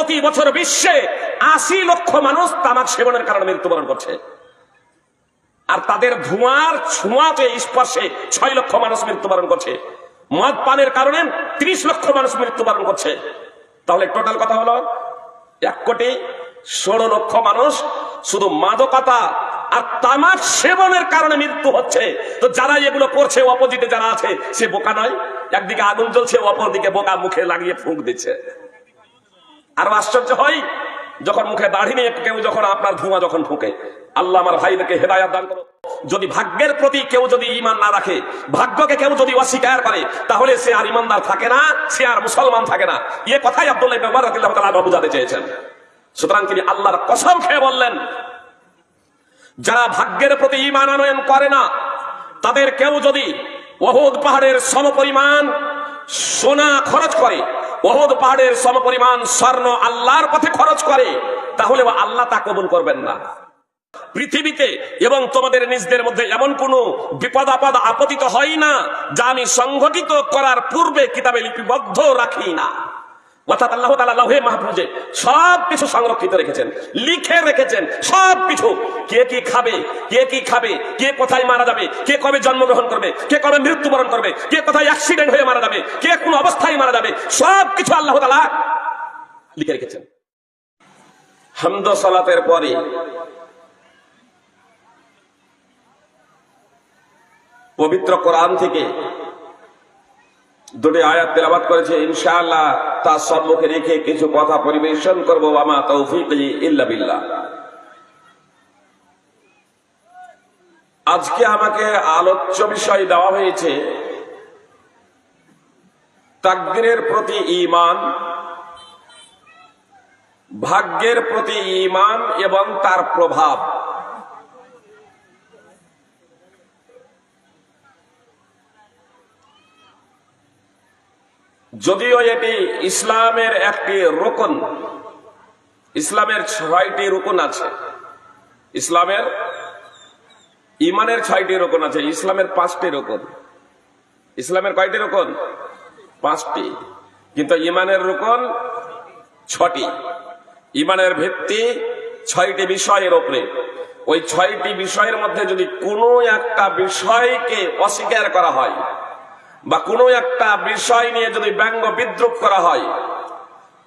প্রতি বছর বিশ্বে 80 লক্ষ মানুষ তামাক সেবনের কারণে মৃত্যুবরণ করছে, আর তাদের ধোঁয়ার ছোঁয়াতে স্পর্শে 6 লক্ষ মানুষ মৃত্যুবরণ করছে। মদ পানের কারণে 30 লক্ষ মানুষ মৃত্যুবরণ করছে। তাহলে টোটাল কথা হলো 1,16,00,000 মানুষ শুধু মাদকতা আর তামাক সেবনের কারণে মৃত্যু হচ্ছে। তো যারা এগুলো করছে, অপোজিটে যারা আছে, সে বোকা নয়? একদিকে আগুন জ্বলছে, অপরদিকে বোকা মুখে লাগিয়ে ফুঁক দিচ্ছে। আর আশ্চর্য হয় যখন মুখে দাড়ি নিয়ে কেউ যখন আপনার ধোঁয়া যখন ফুঁকে। আল্লাহ আমার ভাইদেরকে হেদায়েত দান করো। যদি ভাগ্যের প্রতি কেউ যদি ঈমান না রাখে, ভাগ্যকে কেউ যদি অস্বীকার করে, তাহলে সে আর ঈমানদার থাকে না, সে আর মুসলমান থাকে না। এই কথাই আব্দুল্লাহ ইবনে উমর রাদিয়াল্লাহু তাআলা বুঝাতে চেয়েছেন। সুতরাং তিনি আল্লাহর কসম খেয়ে বললেন, যারা ভাগ্যের প্রতি ঈমান আনয়ন করে না, তাদের কেউ যদি উহুদ পাহাড়ের সমপরিমাণ সোনা খরচ করে, উহুদ পাহাড়ের সমপরিমাণ স্বর্ণ আল্লাহর পথে খরচ করে, তাহলে আল্লাহ তা কবুল করবেন না। পৃথিবীতে এবং তোমাদের নিজদের মধ্যে এমন কোন বিপদ আপদ আপতিত হয় না যা আমি সংঘটিত করার পূর্বে কিতাবে লিপিবদ্ধ রাখি না। অর্থাৎ আল্লাহ তাআলা লাউহে মাহফুজে সবকিছু সংরক্ষিত রেখেছেন, লিখে রেখেছেন সবকিছু। কে কি খাবে, কে কি খাবে, কে কোথায় মারা যাবে, কে কবে জন্মগ্রহণ করবে, কে কবে মৃত্যুবরণ করবে, কে কোথায় অ্যাক্সিডেন্ট হয়ে মারা যাবে, কে কোন অবস্থায় মারা যাবে, সবকিছু আল্লাহ তাআলা লিখে রেখেছেন। হামদ সালাতের পরে পবিত্র কোরআন থেকে দুটি আয়াত তেলাওয়াত করেছে। ইনশাআল্লাহ তার সম্মুখে রেখে কিছু কথা পরিবেশন করব। ওয়ামা তৌফিকি ইল্লা বিল্লাহ। আজকে আমাকে আলোচ্য বিষয় দেওয়া হয়েছে তাকদীরের প্রতি ঈমান, ভাগ্যের প্রতি ঈমান এবং তার প্রভাব। যদিও এটি ইসলামের একটি রুকন, ইসলামের 6টি রুকন আছে। ইসলামের ঈমানের 6টি রুকন আছে, ইসলামের 5টি রুকন। ইসলামের কয়টি রুকন? 5টি। কিন্তু ঈমানের রুকন 6টি। ঈমানের ভিত্তি 6টি বিষয়ের উপরে। ওই 6টি বিষয়ের মধ্যে যদি কোনো একটা বিষয়কে অস্বীকার করা হয় বা কোনো একটা বিষয় নিয়ে যদি ব্যঙ্গ বিদ্রুপ করা হয়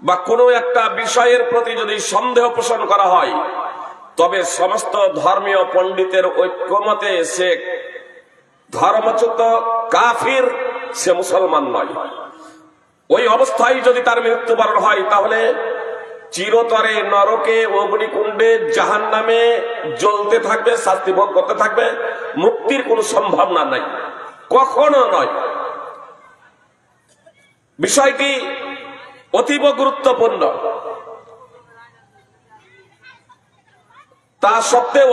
বা কোনো একটা বিষয়ের প্রতি যদি সন্দেহ পোষণ করা হয়, তবে সমস্ত ধর্মীয় পণ্ডিতের ঐক্যমতে সে ধর্মচ্যুত কাফির, সে মুসলমান নয়। ওই অবস্থায় যদি তার মৃত্যুবরণ হয়, তাহলে চিরতরে নরকে, অগ্নিকুণ্ডে, জাহান্নামে জ্বলতে থাকবে, শাস্তি ভোগ করতে থাকবে। মুক্তির কোনো সম্ভাবনা নাই, কখনো নয়। বিষয়টি অতীব গুরুত্বপূর্ণ। তা সত্ত্বেও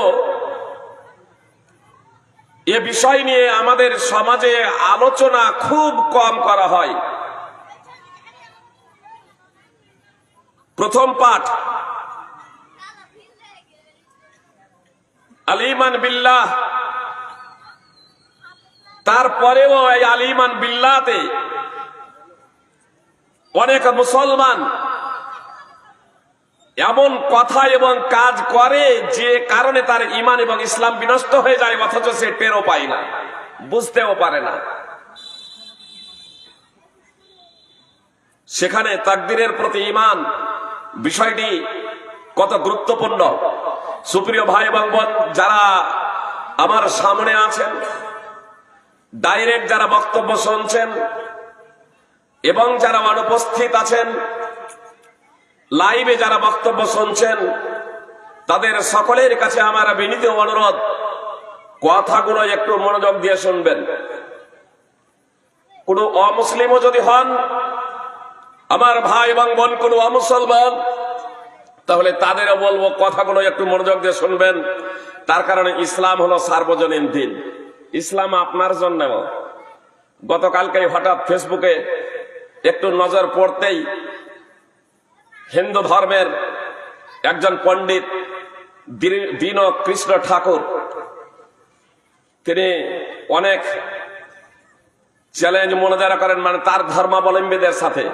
এ বিষয় নিয়ে আমাদের সমাজে আলোচনা খুব কম করা হয়। প্রথম পাঠ আল ঈমান বিল্লাহ। তারপরেও এই আল ঈমান বিল্লাহতে অনেক মুসলমান এমন কথা এবং কাজ করে যে কারণে তার ঈমান এবং ইসলাম বিনষ্ট হয়ে যায়, অথচ সে টেরও পায় না, বুঝতেও পারে না। সেখানে তাকদীরের প্রতি ঈমান বিষয়টি কত গুরুত্বপূর্ণ। সুপ্রিয় ভাই এবং বোন, যারা আমার সামনে আছেন, ডাইরেক্ট যারা বক্তব্য শুনছেন এবং যারা অনুপস্থিত আছেন, লাইভে যারা বক্তব্য শুনছেন, তাদের সকলের কাছে আমার বিনীত অনুরোধ, কথাগুলো একটু মনোযোগ দিয়ে শুনবেন। কোন অমুসলিমও যদি হন, আমার ভাই এবং বোন কোন অমুসলমান, তাহলে তাদেরও বলবো কথাগুলো একটু মনোযোগ দিয়ে শুনবেন। তার কারণে ইসলাম হলো সার্বজনীন দিন, ইসলাম আপনার জন্য। গতকালকে হঠাৎ ফেসবুকে একটু নজর পড়তেই হিন্দু ধর্মের একজন পণ্ডিত দীন কৃষ্ণ ঠাকুর, তিনি অনেক চ্যালেঞ্জ মনোজারা করেন, মানে তার ধর্মাবলম্বীদের সাথে,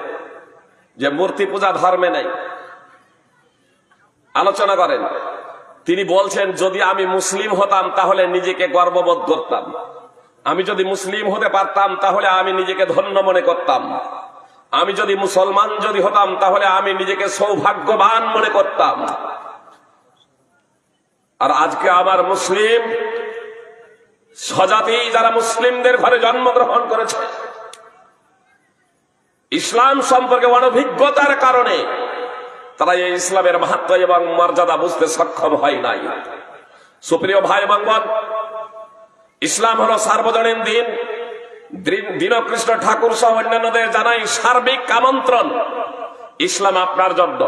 যে মূর্তি পূজা ধর্মে নেই, আলোচনা করেন। তিনি বলছেন, যদি আমি মুসলিম হতাম তাহলে নিজেকে গর্ববোধ করতাম, আমি যদি মুসলিম হতে পারতাম তাহলে আমি নিজেকে ধন্য মনে করতাম, আমি যদি মুসলমান যদি হতাম তাহলে আমি নিজেকে সৌভাগ্যবান মনে করতাম। আর আজকে আমার মুসলিম স্বজাতি যারা মুসলিমদের ঘরে জন্মগ্রহণ করেছে, ইসলাম সম্পর্কে অনভিজ্ঞতার কারণে তারা এই ইসলামের মাহাত্ম্য এবং মর্যাদা বুঝতে সক্ষম হয় নাই। সুপ্রিয় ভাই এবং বোন, ইসলাম হলো সার্বজনীন দিন। দীনকৃষ্ণ ঠাকুর সহ অন্যান্যদের জানাই সার্বিক আমন্ত্রণ, ইসলাম আপনার জন্য।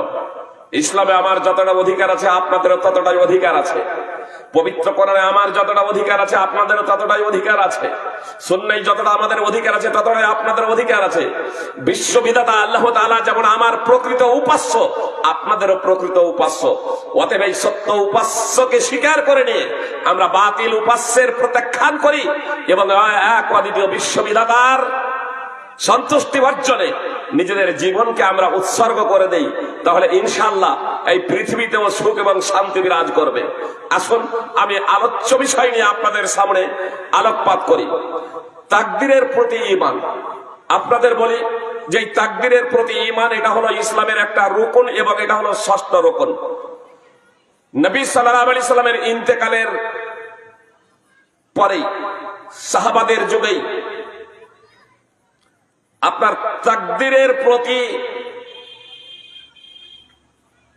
ইসলামে আমার যতটা অধিকার আছে আপনাদেরও ততটাই অধিকার আছে। পবিত্র কোরআনে আমার যতটা অধিকার আছে আপনাদেরও ততটাই অধিকার আছে। সুন্নায় যতটা আমাদের অধিকার আছে ততটাই আপনাদের অধিকার আছে। বিশ্ববিধাতা আল্লাহ তাআলা যেমন আমার প্রকৃত উপাস্য, আপনাদেরও প্রকৃত উপাস্য। অতএব এই সত্য উপাস্যকে স্বীকার করে নিয়ে আমরা বাতিল উপাস্যের প্রত্যাখ্যান করি এবং এক অদ্বিতীয় বিশ্ববিধাতার সন্তুষ্টি অর্জনে নিজেদের জীবনকে আমরা উৎসর্গ করে দেই, তাহলে ইনশাআল্লাহ এই পৃথিবীতেও সুখ এবং শান্তি বিরাজ করবে। আসুন আমি আলোচ্য বিষয় নিয়ে আপনাদের সামনে আলোকপাত করি। তাকদীরের প্রতি ঈমান। আপনাদের বলি যে তাকদীরের প্রতি ঈমান এটা হলো ইসলামের একটা রুকন এবং এটা হলো ষষ্ঠ রুকন। নবী সাল্লাল্লাহু আলাইহি সাল্লামের ইন্তেকালের পরেই সাহাবাদের যুগেই আপনার তাকদীরের প্রতি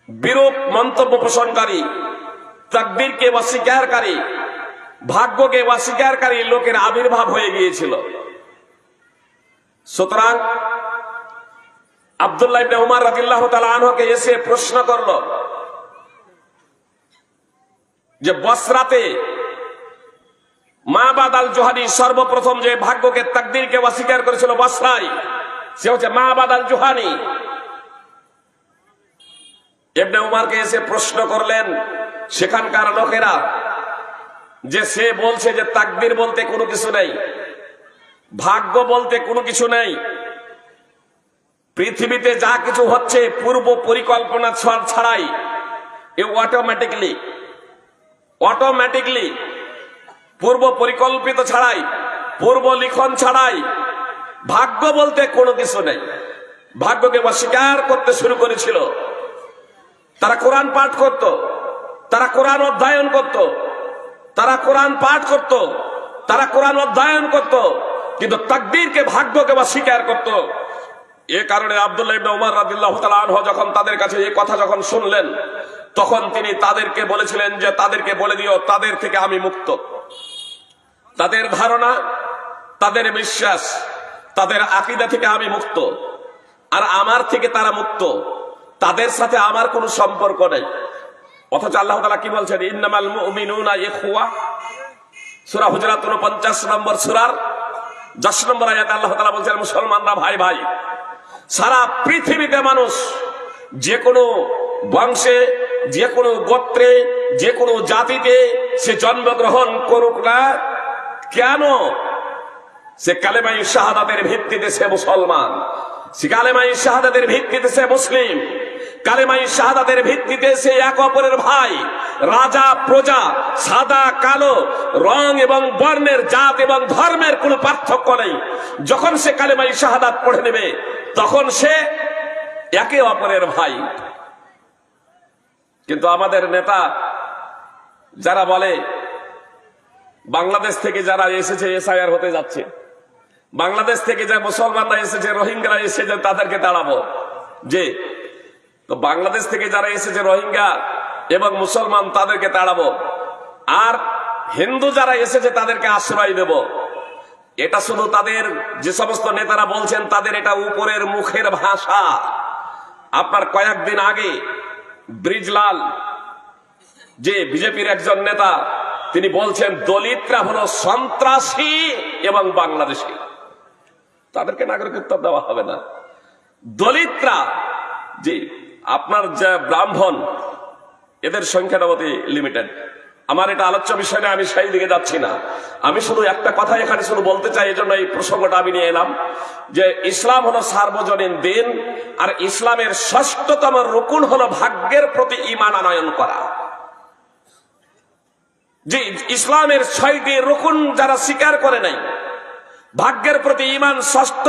বিরূপ মন্তব্য পোষণকারী, তাকদীরকে অস্বীকারকারী, ভাগ্যকে অস্বীকারকারী লোকের আবির্ভাব হয়ে গিয়েছিল। সুতরাং আব্দুল্লাহ ইবনে উমর রাদিয়াল্লাহু তাআলা আনহুকে এসে প্রশ্ন করল যে বসরাতে মাবাদ আল জুহানি সর্বপ্রথম যে ভাগ্যকে তাকদীরকে অস্বীকার করেছিল বসরায়, সে হচ্ছে মাবাদ আল জুহানি। ইবনে উমরকে এসে প্রশ্ন করলেন সেখানকার লোকেরা যে সে বলছে যে তাকদীর বলতে কোনো কিছু নেই, ভাগ্য বলতে কোনো কিছু নেই, পৃথিবীতে যা কিছু হচ্ছে পূর্ব পরিকল্পনা ছাড়াই, এ অটোমেটিকলি পূর্ব পরিকল্পিত ছাড়াই, পূর্ব লিখন ছাড়াই, ভাগ্য বলতে কোনো কিছু নেই। ভাগ্যকে অস্বীকার করতে শুরু করেছিল। তারা কোরআন পাঠ করত, তারা কোরআন অধ্যয়ন করত, তারা কোরআন পাঠ করত, তারা কোরআন অধ্যয়ন করত, কিন্তু তাকদীরকে ভাগ্যকে অস্বীকার করত। এ কারণে আব্দুল্লাহ ইবনে উমর রাদিয়াল্লাহু তাআলা আনহু যখন তাদের কাছে এই কথা যখন শুনলেন, তখন তিনি তাদেরকে বলেছিলেন যে তাদেরকে বলে দিও তাদের থেকে আমি মুক্ত। তাদের ধারণা, তাদের বিশ্বাস, তাদের আকীদা থেকে আমি মুক্ত, আর আমার থেকে তারা মুক্ত, তাদের সাথে আমার কোনো সম্পর্ক নেই। অথচ আল্লাহ তাআলা কি বলছেন? ইন্নামাল মুমিনুনা ইখওয়া। সূরা হুজুরাত 49 নম্বর সূরার 10 নম্বর আয়াতে আল্লাহ তাআলা বলছেন মুসলমানরা ভাই ভাই। সারা পৃথিবীতে মানুষ যে কোনো বংশে, যে কোনো গোত্রে, যে কোনো জাতিতে সে জন্মগ্রহণ করুক না কেন, সে কালেমায়ে শাহাদাতের ভিত্তিতে সে মুসলমান, সে কালেমায়ে শাহাদাতের ভিত্তিতে সে মুসলিম, কালেমায়ে শাহাদাতের ভিত্তিতে সে এক অপরের ভাই। রাজা প্রজা, সাদা কালো, রং এবং বর্ণের, জাত এবং ধর্মের কোনো পার্থক্য নেই। যখন সে কালেমায়ে শাহাদাত পড়ে নেবে তখন সে একে অপরের ভাই। কিন্তু আমাদের নেতা যারা বলে বাংলাদেশ থেকে যারা এসেছে এসআইআর হতে যাচ্ছে, বাংলাদেশ থেকে যে মুসলমানরা এসেছে, রোহিঙ্গারা এসেছে তাদেরকে তাড়াবো, যে তো বাংলাদেশ থেকে যারা এসেছে রোহিঙ্গা এবং মুসলমান তাদেরকে তাড়াবো, আর হিন্দু যারা এসেছে তাদেরকে আশ্রয় দেব। এটা শুধু তাদের যে সমস্ত নেতারা বলছেন তাদের এটা উপরের মুখের ভাষা। আপনার কয়েকদিন আগে ব্রিজলাল যে বিজেপির একজন নেতা, তিনি বলছেন দলিতরা হলো সন্ত্রাসী এবং বাংলাদেশী, তাদেরকে নাগরিকত্ব দেওয়া হবে না। দলিতরা যে আপনার যে ব্রাহ্মণ, এদের সংখ্যাটা অতি লিমিটেড, আমার এটা আলোচ্য বিষয় না, আমি সেই দিকে যাচ্ছি না। আমি শুধু একটা কথা এখানে শুধু বলতে চাই, এই জন্য এই প্রসঙ্গটা আমি নিয়ে এলাম যে ইসলাম হলো সার্বজনীন দিন, আর ইসলামের ষষ্ঠতম রুকুন হলো ভাগ্যের প্রতি ঈমান আনয়ন করা। যে ইসলামের 6টি রুকুন যারা স্বীকার করে নাই, ভাগ্যের প্রতি ঈমান ষষ্ঠ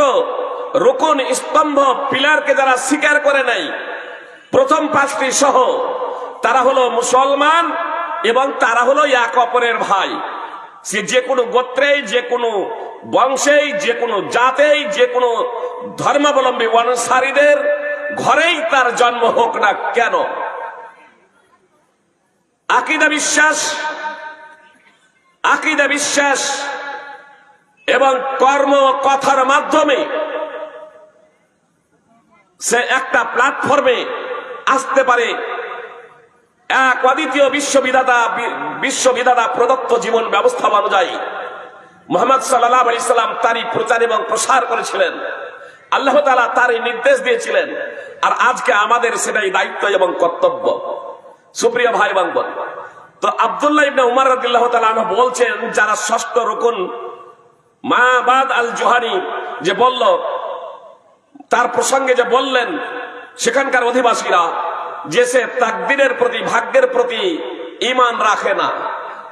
রুকুন স্তম্ভ পিলারকে যারা স্বীকার করে নাই, প্রথম 5টি সহ, তারা হলো মুসলমান এবং তারা হলো এক অপরের ভাই। সে যে কোনো গোত্রেই, যে কোনো বংশেই, যে কোনো জাতেই, যে কোনো ধর্মাবলম্বী অনুসারীদের ঘরেই তার জন্ম হোক না কেন, আকীদা বিশ্বাস এবং কর্ম কথার মাধ্যমে সে একটা প্ল্যাটফর্মে আসতে পারে। এক অদ্বিতীয় বিশ্ববিধাতা প্রদত্ত জীবন ব্যবস্থা অনুযায়ী মুহাম্মদ সাল্লাল্লাহু আলাইহি সাল্লাম তারই প্রচার এবং প্রসার করেছিলেন, আল্লাহ তাআলা তারই নির্দেশ দিয়েছিলেন। আর আজকে আমাদের সেটাই দায়িত্ব এবং কর্তব্য। সুপ্রিয় ভাই বোন, তো আব্দুল্লাহ ইবনে উমর রাদিয়াল্লাহু তাআলা আনহু বলছেন, যারা ষষ্ঠ রুকুন মাবাদ আল জুহানি যে বলল, তার প্রসঙ্গে যে বললেন সেখানকার অধিবাসীরা যে সে তাকদীরের প্রতি, ভাগ্যের প্রতি ঈমান রাখে না,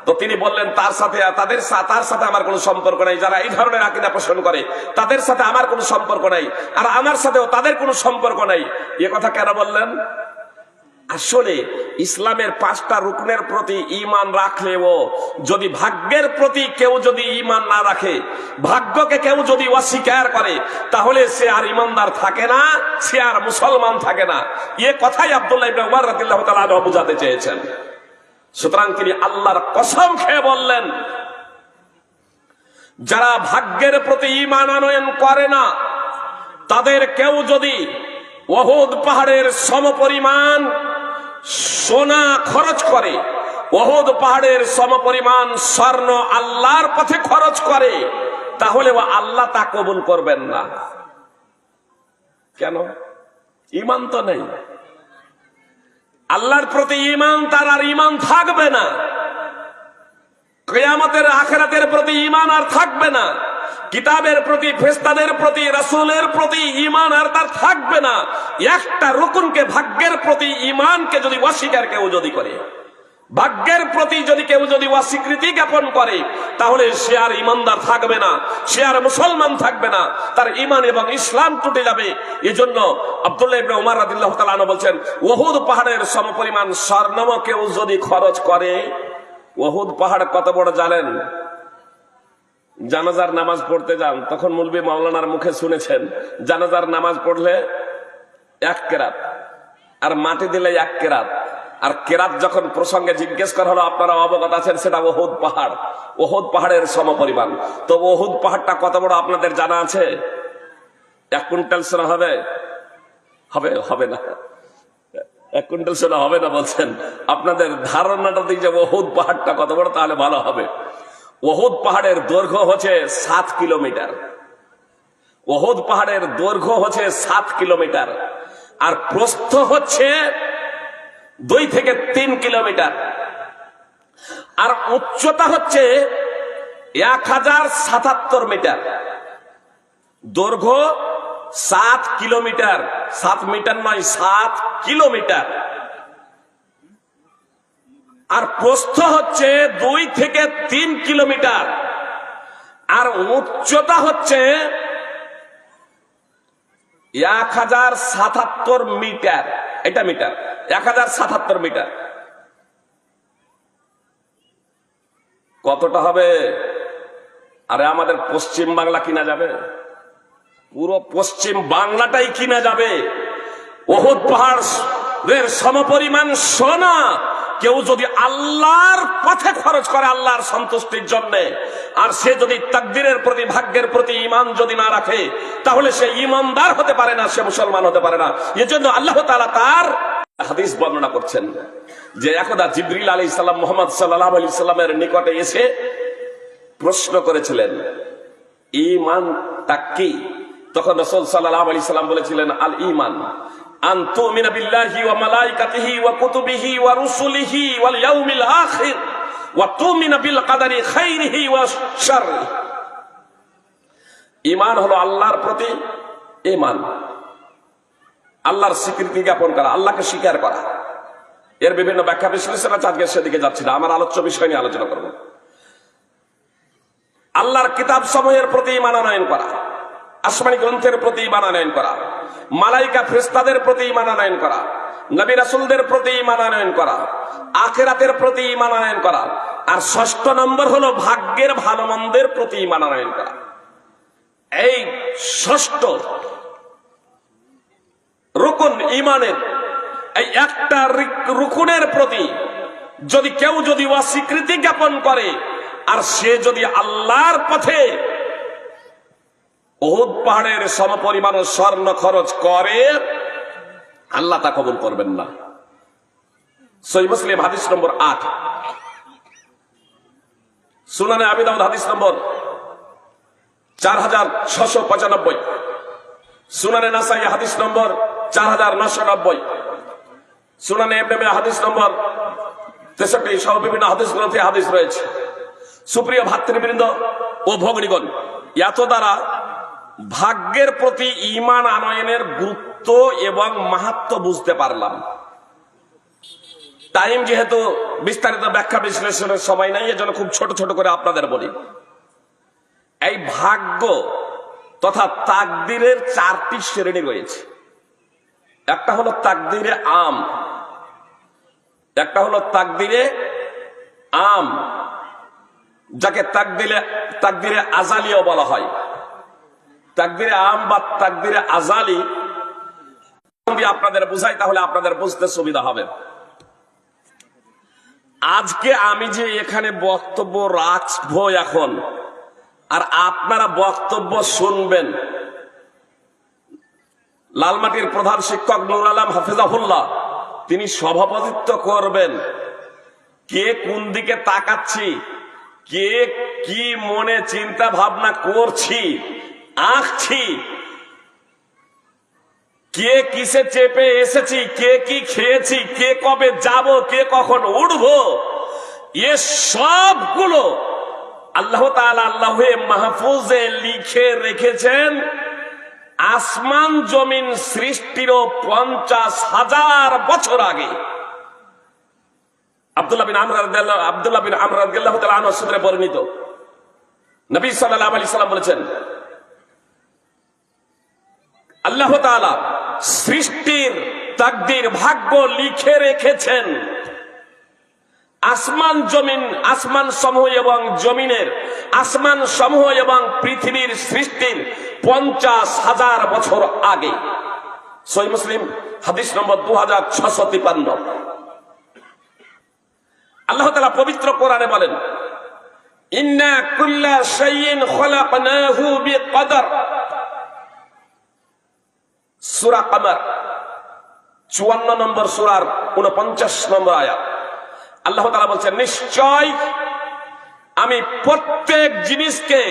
তো তিনি বললেন তার সাথে আমার কোনো সম্পর্ক নাই। যারা এই ধরনের আকীদা পোষণ করে তাদের সাথে আমার কোনো সম্পর্ক নাই, আর আমার সাথেও তাদের কোনো সম্পর্ক নাই। এ কথা কেন বললেন? আসলে ইসলামের 5টা রুকনের প্রতি ঈমান রাখলেও যদি ভাগ্যের প্রতি কেউ যদি ঈমান না রাখে, ভাগ্যকে কেউ যদি অস্বীকার করে, তাহলে সে আর ঈমানদার থাকে না, সে আর মুসলমান থাকে না। এ কথাই আব্দুল্লাহ ইবনে উমর রাদিয়াল্লাহু তাআলা আনহু বুঝাতে চেয়েছেন। সুতরাং তিনি আল্লাহর কসম খেয়ে বললেন, যারা ভাগ্যের প্রতি ঈমান আনয়ন করে না, তাদের কেউ যদি উহুদ পাহাড়ের সমপরিমাণ সোনা খরচ করে, উহুদ পাহাড়ের সমপরিমাণ স্বর্ণ আল্লাহর পথে খরচ করে, তাহলে আল্লাহ তা কবুল করবেন না। কেন? ঈমান তো নেই। আল্লাহর প্রতি ঈমান, তার আর ঈমান থাকবে না। কিয়ামতের আখিরাতের প্রতি ঈমান আর থাকবে না। কিতাবের প্রতি, ফেরেশতাদের প্রতি, রাসূলের প্রতি ঈমান আর তার থাকবে না। একটা রুকুনকে, ভাগ্যের প্রতি ঈমানকে যদি অস্বীকার কেউ যদি করে, ভাগ্যের প্রতি যদি কেউ যদি অস্বীকৃতি জ্ঞাপন করে, তাহলে সে আর ঈমানদার থাকবে না, সে আর মুসলমান থাকবে না, তার ঈমান এবং ইসলাম টুটে যাবে। এজন্য আব্দুল্লাহ ইবনে উমর রাদিয়াল্লাহু তাআলা আনহু বলছেন, উহুদ পাহাড়ের সমপরিমাণ স্বর্ণও কেউ যদি খরচ করে, উহুদ পাহাড় কত বড় জানেন? জানাজার নামাজ পড়তে যান, তখন মুলবি মাওলানার মুখে শুনেছেন, জানাজার নামাজ পড়লে 1 কেরাত, আর মাটি দিলে 1 কেরাত। আর কেরাত যখন প্রসঙ্গে জিজ্ঞেস করা হলো, আপনারা অবগত আছেন সেটা উহুদ পাহাড়, উহুদ পাহাড়ের সমপরিমাণ। তো উহুদ পাহাড়টা কত বড় আপনাদের জানা আছে? 1 কুইন্টাল সোনা হবে? হবে না। 1 কুইন্টাল সোনা হবে না বলছেন। আপনাদের ধারণাটা দিক যে উহুদ পাহাড়টা কত বড়, তাহলে ভালো হবে। উহুদ পাহাড়ের দৈর্ঘ্য হচ্ছে 7 কিলোমিটার। উহুদ পাহাড়ের দৈর্ঘ্য হচ্ছে 7 কিলোমিটার, আর প্রস্থ হচ্ছে 2 থেকে 3 কিলোমিটার, আর উচ্চতা হচ্ছে 1077 মিটার। দৈর্ঘ্য 7 কিলোমিটার, 7 মিটার নয়, 7 কিলোমিটার। আর প্রস্থ হচ্ছে 2 থেকে 3 কিলোমিটার, আর উচ্চতা হচ্ছে 1077 মিটার। এটা মিটার, 1077 মিটার। কতটা হবে? আরে আমাদের পশ্চিম বাংলা কিনা যাবে, পুরো পশ্চিম বাংলাটাই কিনা যাবে। উহুদ পাহাড়ের সমপরিমাণ সোনা কেউ যদি আল্লাহর পথে খরচ করে, আল্লাহর সন্তুষ্টির জন্য, আর সে যদি তাকদীরের প্রতি, ভাগ্যের প্রতি ঈমান যদি না রাখে, তাহলে সে ঈমানদার হতে পারে না, সে মুসলমান হতে পারে না। এজন্য আল্লাহ তাআলা তার হাদিস বর্ণনা করছেন যে একদা জিবরিল আলাইহিস সালাম মুহাম্মদ সাল্লাল্লাহু আলাইহি সাল্লামের নিকটে এসে প্রশ্ন করেছিলেন, ঈমানটা কি? তখন রাসূল সাল্লাল্লাহু আলাইহি সাল্লাম বলেছিলেন, আল ঈমান আন তুমিনা বিল্লাহি ওয়া মালাইকাতিহি ওয়া কুতুবিহি ওয়া রুসুলিহি ওয়াল ইয়াউমিল আখির ওয়া তুমিনা বিল কদরি খাইরিহি ওয়া শাররিহি। ঈমান হলো আল্লাহর প্রতি ঈমান, আল্লাহর স্বীকৃতি জ্ঞাপন করা, আল্লাহকে স্বীকার করা। এর বিভিন্ন ব্যাখ্যা বিশ্লেষণ আছে, আজকে সেদিকে যাচ্ছি না, আমার আলোচ্য বিষয় নিয়ে আলোচনা করব। আল্লাহর কিতাব সমূহের প্রতি ঈমান আনয়ন করা, আসমানী গ্রন্থের প্রতি ঈমান আনয়ন করা, মালাইকা ফেরেশতাদের প্রতি ঈমান আনয়ন করা, নবী রাসূলদের প্রতি ঈমান আনয়ন করা, আখিরাতের প্রতি ঈমান আনয়ন করা। আর ষষ্ঠ নম্বর হলো ভাগ্যের ভালো মন্দের প্রতি ঈমান আনয়ন করা। এই ষষ্ঠ রুকুন ঈমানের, এই একটা রুকুনের প্রতি যদি কেউ অস্বীকৃতি জ্ঞাপন করে, আর সে যদি আল্লাহর পথে উহুদ পাহাড়ের সমপরিমাণ স্বর্ণ খরচ করে, আল্লাহ তা কবুল করবেন না। সহিহ মুসলিম হাদিস নম্বর 8, সুনানে আবি দাউদ হাদিস নম্বর 4695, সুনানে নাসাই হাদিস নম্বর 4990, সুনানে ইবনে মাজাহ হাদিস নম্বর 63 সহ বিভিন্ন হাদিস গ্রন্থে হাদিস রয়েছে। সুপ্রিয় ভাতৃবৃন্দ ও ভগ্নীগণ, এত দ্বারা ভাগ্যের প্রতি ঈমান আনয়নের গুরুত্ব এবং মাহাত্ম্য বুঝতে পারলাম। টাইম যেহেতু বিস্তারিত ব্যাখ্যা বিশ্লেষণের সময় নাই, এজন্য খুব ছোট ছোট করে আপনাদের বলি। এই ভাগ্য তথা তাকদীরের 4টি শ্রেণী রয়েছে। একটা হলো তাকদীরে আম, একটা হলো তাকদীরে আম, যাকে তাকদীরে আজালিও বলা হয়। তাকদীরে আম বা তাকদীরে আজালি যদি আপনাদের বুঝাই তাহলে আপনাদের বুঝতে সুবিধা হবে। আজকে আমি যে এখানে বক্তব্য রাখবো এখন, আর আপনারা বক্তব্য শুনবেন, লালমাটির প্রধান শিক্ষক নুর আলম হাফেজাহুল্লাহ তিনি সভাপতিত্ব করবেন। কে কোন দিকে তাকাচ্ছি, কে কি মনে চিন্তা ভাবনা করছি, আঁকছি, কে কিসে চেপে এসেছি, কে কি খেয়েছি, কে কবে যাব, কে কখন উঠবো, এ সবগুলো আল্লাহ তাআলা আল্লাহে মাহফুজে লিখে রেখেছেন আসমান জমিন সৃষ্টিরও 50,000 বছর আগে। আব্দুল্লাহ বিন আমর রাদিয়াল্লাহু তাআলা আনহু সূত্রে বর্ণিত, নবী সাল্লাল্লাহু আলাইহি সাল্লাম বলেছেন, আল্লাহ তাআলা সৃষ্টির তাকদীর ভাগ্য লিখে রেখেছেন আসমান জমিন, আসমান সমূহ এবং জমিনের, আসমান সমূহ এবং পৃথিবীর সৃষ্টির 50,000 বছর আগে। সহিহ মুসলিম হাদিস নম্বর 2653। আল্লাহ তাআলা পবিত্র কোরআনে বলেন, ইন্না কুল্লা শাইইন খলাকনাহু বিকদর। সূরা কমর 54 নম্বর সূরার 49 নম্বর আয়াত। আল্লাহ তাআলা বলছেন, নিশ্চয় আমি প্রত্যেক জিনিসকে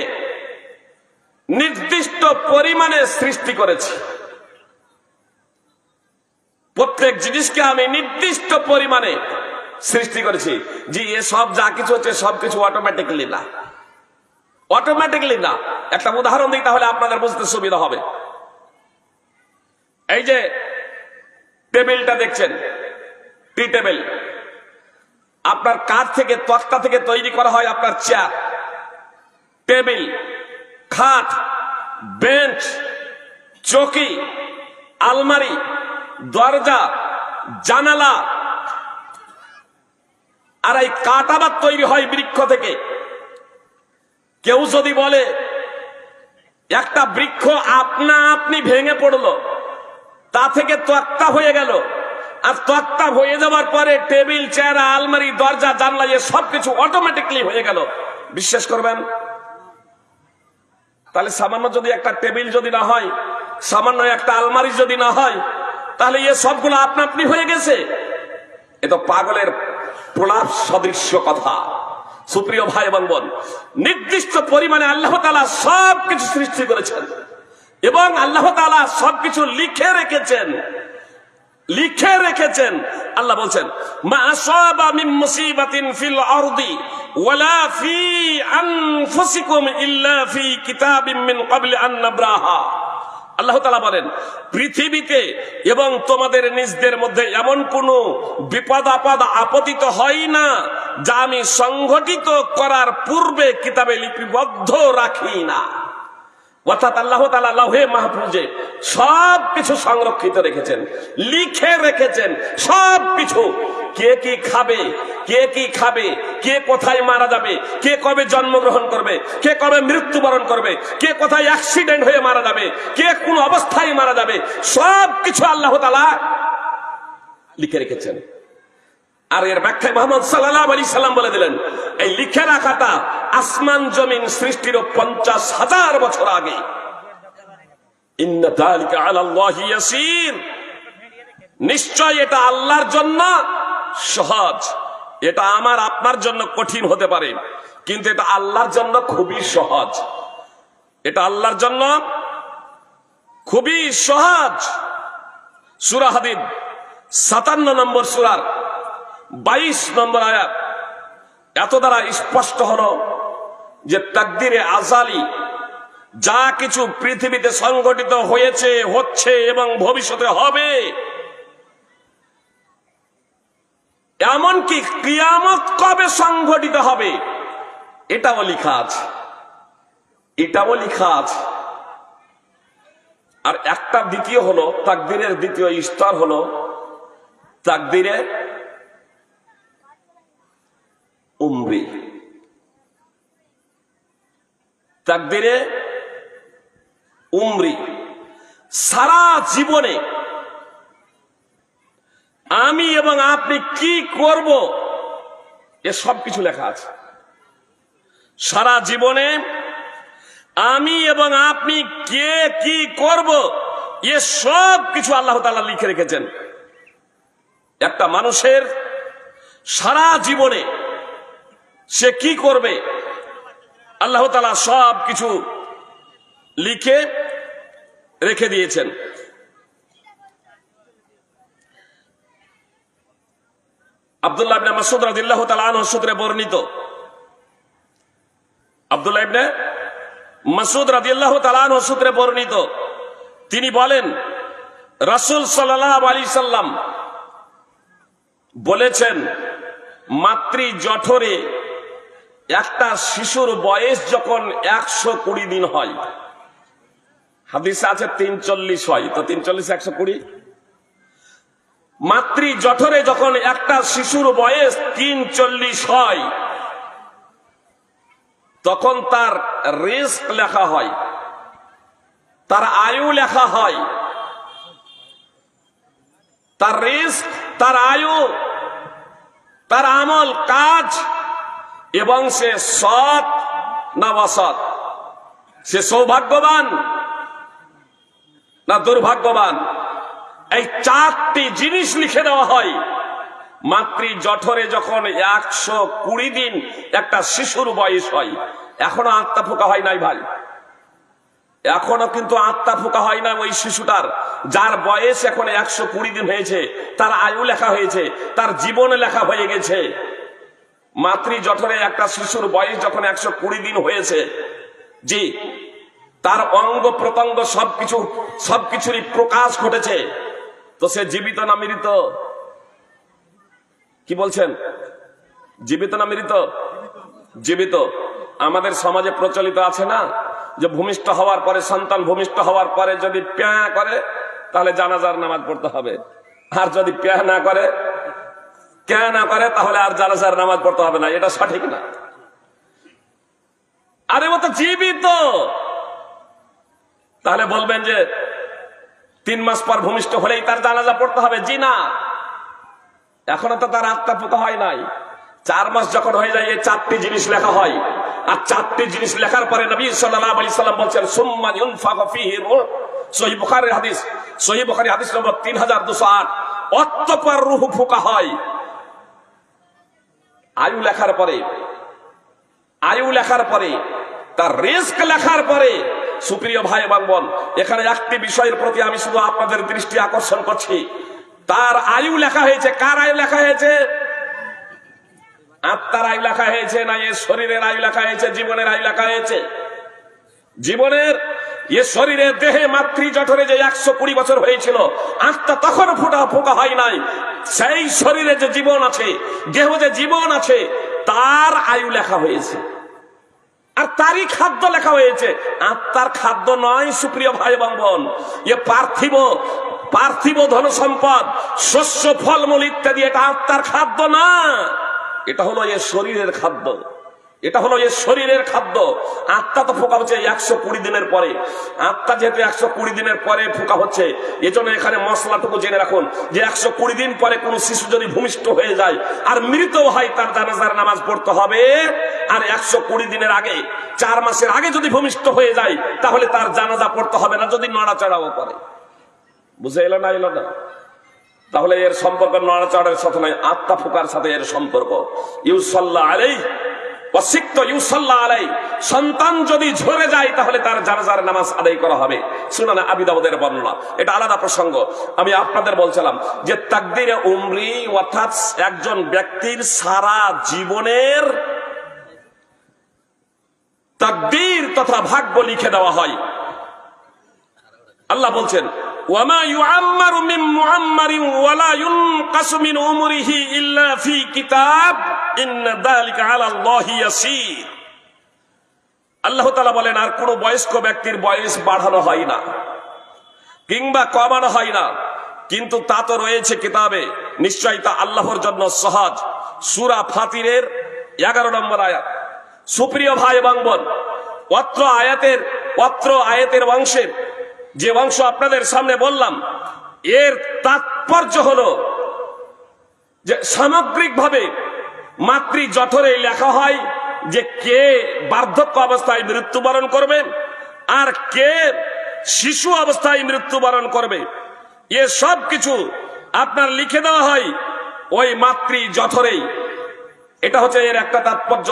নির্দিষ্ট পরিমাণে সৃষ্টি করেছি। প্রত্যেক জিনিসকে আমি নির্দিষ্ট পরিমাণে সৃষ্টি করেছি। জি, এ সব যা কিছু হচ্ছে সবকিছু অটোমেটিক্যালি না, অটোমেটিক্যালি না। একটা উদাহরণ দিই তাহলে আপনাদের বুঝতে সুবিধা হবে। এই যে টেবিলটা দেখছেন, টি টেবিল, আপনার কাঠ থেকে, তক্তা থেকে তৈরি করা হয় আপনার চেয়ার, টেবিল, খাট, বেঞ্চ, চৌকি, আলমারি, দরজা, জানালা। আর এই কাঠ আবার তৈরি হয় বৃক্ষ থেকে। কেউ যদি বলে একটা বৃক্ষ আপনা আপনি ভেঙে পড়লো, তা থেকে তক্তা হয়ে গেল, আর তক্তা হয়ে যাওয়ার পরে টেবিল, চেয়ার, আলমারি, দরজা, জানলা, এ সবকিছু অটোমেটিকলি হয়ে গেল, বিশ্বাস করবেন? তাহলে সামান্য যদি একটা টেবিল যদি না হয়, সামান্য একটা আলমারি যদি না হয়, তাহলে এ সবগুলো আপনা আপনি হয়ে গেছে? এ তো পাগলের প্রলাপ সদৃশ্য কথা। সুপ্রিয় ভাই এবং বোন, নির্দিষ্ট পরিমাণে আল্লাহ তাআলা সবকিছু সৃষ্টি করেছেন এবং আল্লাহ তাআলা সবকিছু লিখে রেখেছেন। আল্লাহ বলছেন মা আসাবা মিন মুসিবাতিন ফিল আরদি ওয়ালা ফি আনফুসিকুম ইল্লা ফি কিতাবিম মিন ক্বাবলি আন নাবরাহা। আল্লাহ তাআলা বলেন পৃথিবীতে এবং তোমাদের নিজদের মধ্যে এমন কোন বিপদ আপদ আপতিত হয় না যা আমি সংঘটিত করার পূর্বে কিতাবে লিপিবদ্ধ রাখি না। অর্থাৎ আল্লাহ তাআলা লাউহে মাহফুজে সবকিছু সংরক্ষিত রেখেছেন, লিখে রেখেছেন সবকিছু। কে কি খাবে, কে কি খাবে, কে কোথায় মারা যাবে, কে কবে জন্মগ্রহণ করবে, কে কবে মৃত্যুবরণ করবে, কে কোথায় অ্যাক্সিডেন্ট হয়ে মারা যাবে, কে কোন অবস্থায় মারা যাবে, সবকিছু আল্লাহ তাআলা লিখে রেখেছেন। আর এর ব্যাখ্যায় মুহাম্মদ সাল্লাল্লাহু আলাইহি সাল্লাম বলে দিলেন এই লিখে রাখাটা আসমান জমিন সৃষ্টির 50,000 বছর আগে। ইন্না যালিকা আলাল্লাহি ইয়াসির, নিশ্চয় এটা আল্লাহর জন্য সহজ। এটা আমার আপনার জন্য কঠিন হতে পারে, কিন্তু এটা আল্লাহর জন্য খুবই সহজ। এটা আল্লাহর জন্য খুবই সহজ। সূরা হাদীদ 57 নম্বর সূরার 22 নম্বর আয়াত এত দ্বারা স্পষ্ট হলো যে তাকদীরে আযালি যা কিছু পৃথিবীতে সংঘটিত হয়েছে, হচ্ছে এবং ভবিষ্যতে হবে, এমনকি কিয়ামত কবে সংঘটিত হবে এটাও লেখা আছে, এটাও লেখা আছে। আর একটা দ্বিতীয় হলো তাকদীরের দ্বিতীয় স্তর হলো তাকদীরে উমরি। তাকদীরে উমরি সারা জীবনে আমি এবং আপনি কি করব এ সব কিছু লেখা আছে। সারা জীবনে আমি এবং আপনি কে কি করব এ সব কিছু আল্লাহ তাআলা লিখে রেখেছেন। একটা মানুষের সারা জীবনে সে কি করবে আল্লাহ তাআলা সব কিছু লিখে রেখে দিয়েছেন। আব্দুল্লাহ ইবনে মাসউদ রাদিয়াল্লাহু তাআলা আনহু সূত্রে বর্ণিত, আব্দুল্লাহ ইবনে মাসউদ রাদিয়াল্লাহু তাআলা আনহু সূত্রে বর্ণিত, তিনি বলেন রাসূল সাল্লাল্লাহু আলাইহি সাল্লাম বলেছেন মাতৃ জঠরে একটা শিশুর বয়স যখন 120 দিন হয়, হাদিসে আছে 340 হয়, তো 340 120, মাতৃ জঠরে যখন একটা শিশুর বয়স 340 হয় তখন তার রিস্ক লেখা হয়, তার আয়ু লেখা হয়, তার রিস্ক, তার আয়ু, তার আমল কাজ, এবং সে সৎ না অসৎ, সে সৌভাগ্যবান না দুর্ভাগ্যবান, এই 4টি জিনিস লিখে দেওয়া হয়। মাতৃ জঠরে যখন 120 দিন একটা শিশুর বয়স হয়, এখনো আত্মা ফোঁকা হয় নাই ভাই, এখনো কিন্তু আত্মা ফোঁকা হয় না ওই শিশুটার, যার বয়স এখন 120 দিন হয়েছে, তার আয়ু লেখা হয়েছে, তার জীবন লেখা হয়ে গেছে। মাতৃ জঠরে একটা শিশুর বয়স যখন 120 দিন হয়েছে, জি, তার অঙ্গ প্রত্যঙ্গ সবকিছুরই প্রকাশ ঘটেছে, তো সে জীবিত না মৃত? কি বলছেন, জীবিত না মৃত? জীবিত। আমাদের সমাজে প্রচলিত আছে না যে ভূমিষ্ঠ হওয়ার পরে, সন্তান ভূমিষ্ঠ হওয়ার পরে যদি প্যাঁ করে তাহলে জানাজার নামাজ পড়তে হবে, আর যদি প্যাঁ না করে, ক্যাঁ না করে, তাহলে আর জানাজার নামাজ পড়তে হবে না। এটা সঠিক না। আরে ও তো জীবিত। তাহলে বলবেন যে 3 মাস পর ভূমিষ্ঠ হলেই তার জানাজা পড়তে হবে? জি না, এখনো তো তার আত্মা পোকা হয় নাই। 4 মাস যখন হয়ে যায় এই 4টি জিনিস লেখা হয়, আর 4টি জিনিস লেখার পরে নবী সাল্লাল্লাহু আলাইহি সাল্লাম বলছেন সুম্মা ইউনফাকু ফীহি রূহ, সহিহ বুখারীর হাদিস, সহিহ বুখারী হাদিস নম্বর 3208, অতঃপর রূহ ফোঁকা হয়। আয়ু লেখার পরে, আয়ু লেখার পরে, তার রিস্ক লেখার পরে। সুপ্রিয় ভাই এবং বোন, এখানে একটি বিষয়ের প্রতি আমি শুধু আপনাদের দৃষ্টি আকর্ষণ করছি, তার আয়ু লেখা হয়েছে। কার আয়ু লেখা হয়েছে? আত্মার আয়ু লেখা হয়েছে না এর শরীরের আয়ু লেখা হয়েছে? জীবনের আয়ু লেখা হয়েছে। জীবনের এ শরীরে দেহে মাতৃ জঠরে যে 120 বছর হয়েছিল, আত্মা তখন ফোঁকা হয় নাই। সেই শরীরে যে জীবন আছে, দেহ যে জীবন আছে, তার আয়ু লেখা হয়েছে আর তারই খাদ্য লেখা হয়েছে। আত্মার খাদ্য নয় সুপ্রিয় ভাই এবং বোন। এ পার্থিব ধন সম্পদ, শস্য ফলমূল ইত্যাদি, এটা আত্মার খাদ্য না। এটা হলো এর শরীরের খাদ্য। এটা হলো এর শরীরের খাদ্য। আত্মা তো ফোঁকা হচ্ছে 120 দিনের পরে। আত্মা যেহেতু 120 দিনের পরে ফোঁকা হচ্ছে, এজন্য এখানে মশলাটুকু জেনে রাখুন যে 120 দিন পরে কোন শিশু যদি ভূমিষ্ঠ হয়ে যায় আর মৃত হয়, তার জানাজার নামাজ পড়তে হবে। আর 120 দিনের আগে, 4 মাসের আগে যদি ভূমিষ্ঠ হয়ে যায়, তাহলে তার জানাজা পড়তে হবে না, যদি নড়াচড়াও করে। বুঝে এলো না? এলো না? তাহলে এর সম্পর্ক নড়াচড়ার সাথে নয়, আত্মা ফোঁকার সাথে এর সম্পর্ক। ইউসাল্লাহ আলাইহি ওয়াসিক্ত ইউসাল্লাহ আলাইহি, সন্তান যদি ঝরে যায় তাহলে তার জানাজার নামাজ আদায় করা হবে। সুনানে আবি দাউদের বর্ণনা। এটা আলাদা প্রসঙ্গ। আমি আপনাদের বলছিলাম যে তাকদীরে উমরি, অর্থাৎ একজন ব্যক্তির সারা জীবনের তাকদীর তথা ভাগ্য লিখে দেওয়া হয়। আল্লাহ বলছেন, ওয়ামা ইউআম্মারু মিন মুআম্মারিন ওয়ালা ইউনকাসু মিন উমরিহি ইল্লা ফি কিতাব ইন্না যালিকা আলা আল্লাহি ইয়াসীর। আল্লাহ তাআলা বলেন, আর কোন বয়স্ক ব্যক্তির বয়স বাড়ানো হয় না কিংবা কমানো হয় না, কিন্তু তা তো রয়েছে কিতাবে, নিশ্চয়ই তা আল্লাহর জন্য সহজ। সূরা ফাতিরের 11 নম্বর আয়াত। সুপ্রিয় ভাই এবং বোন, অত্র আয়াতের অংশের যে অংশ আপনাদের সামনে বললাম, এর তাৎপর্য হলো যে সামগ্রিকভাবে মাতৃ জঠরে লেখা হয় যে কে বার্ধক্য অবস্থায় মৃত্যুবরণ করবে আর কে শিশু অবস্থায় মৃত্যুবরণ করবে। এ সব কিছু আপনার লিখে দেওয়া হয় ওই মাতৃ জঠরেই। এটা হচ্ছে এর একটা তাৎপর্য।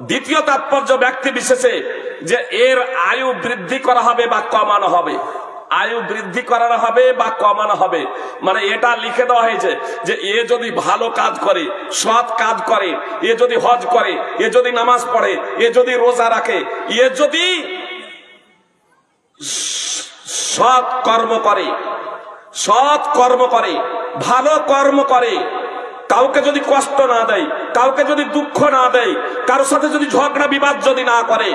দ্বিতীয় তাৎপর্য ব্যক্তি বিশেষে যে এর আয়ু বৃদ্ধি করা হবে বা কমানো হবে। আয়ু বৃদ্ধি করানো হবে বা কমানো হবে, মানে এটা লিখে দেওয়া হয়েছে যে এ যদি ভালো কাজ করে, সৎ কাজ করে, এ যদি হজ করে, এ যদি নামাজ পড়ে, এ যদি রোজা রাখে, এ যদি সৎ কর্ম করে, ভালো কর্ম করে, কাউকে যদি কষ্ট না দেয়, কাউকে যদি দুঃখ না দেয়, কারোর সাথে যদি ঝগড়া বিবাদ যদি না করে,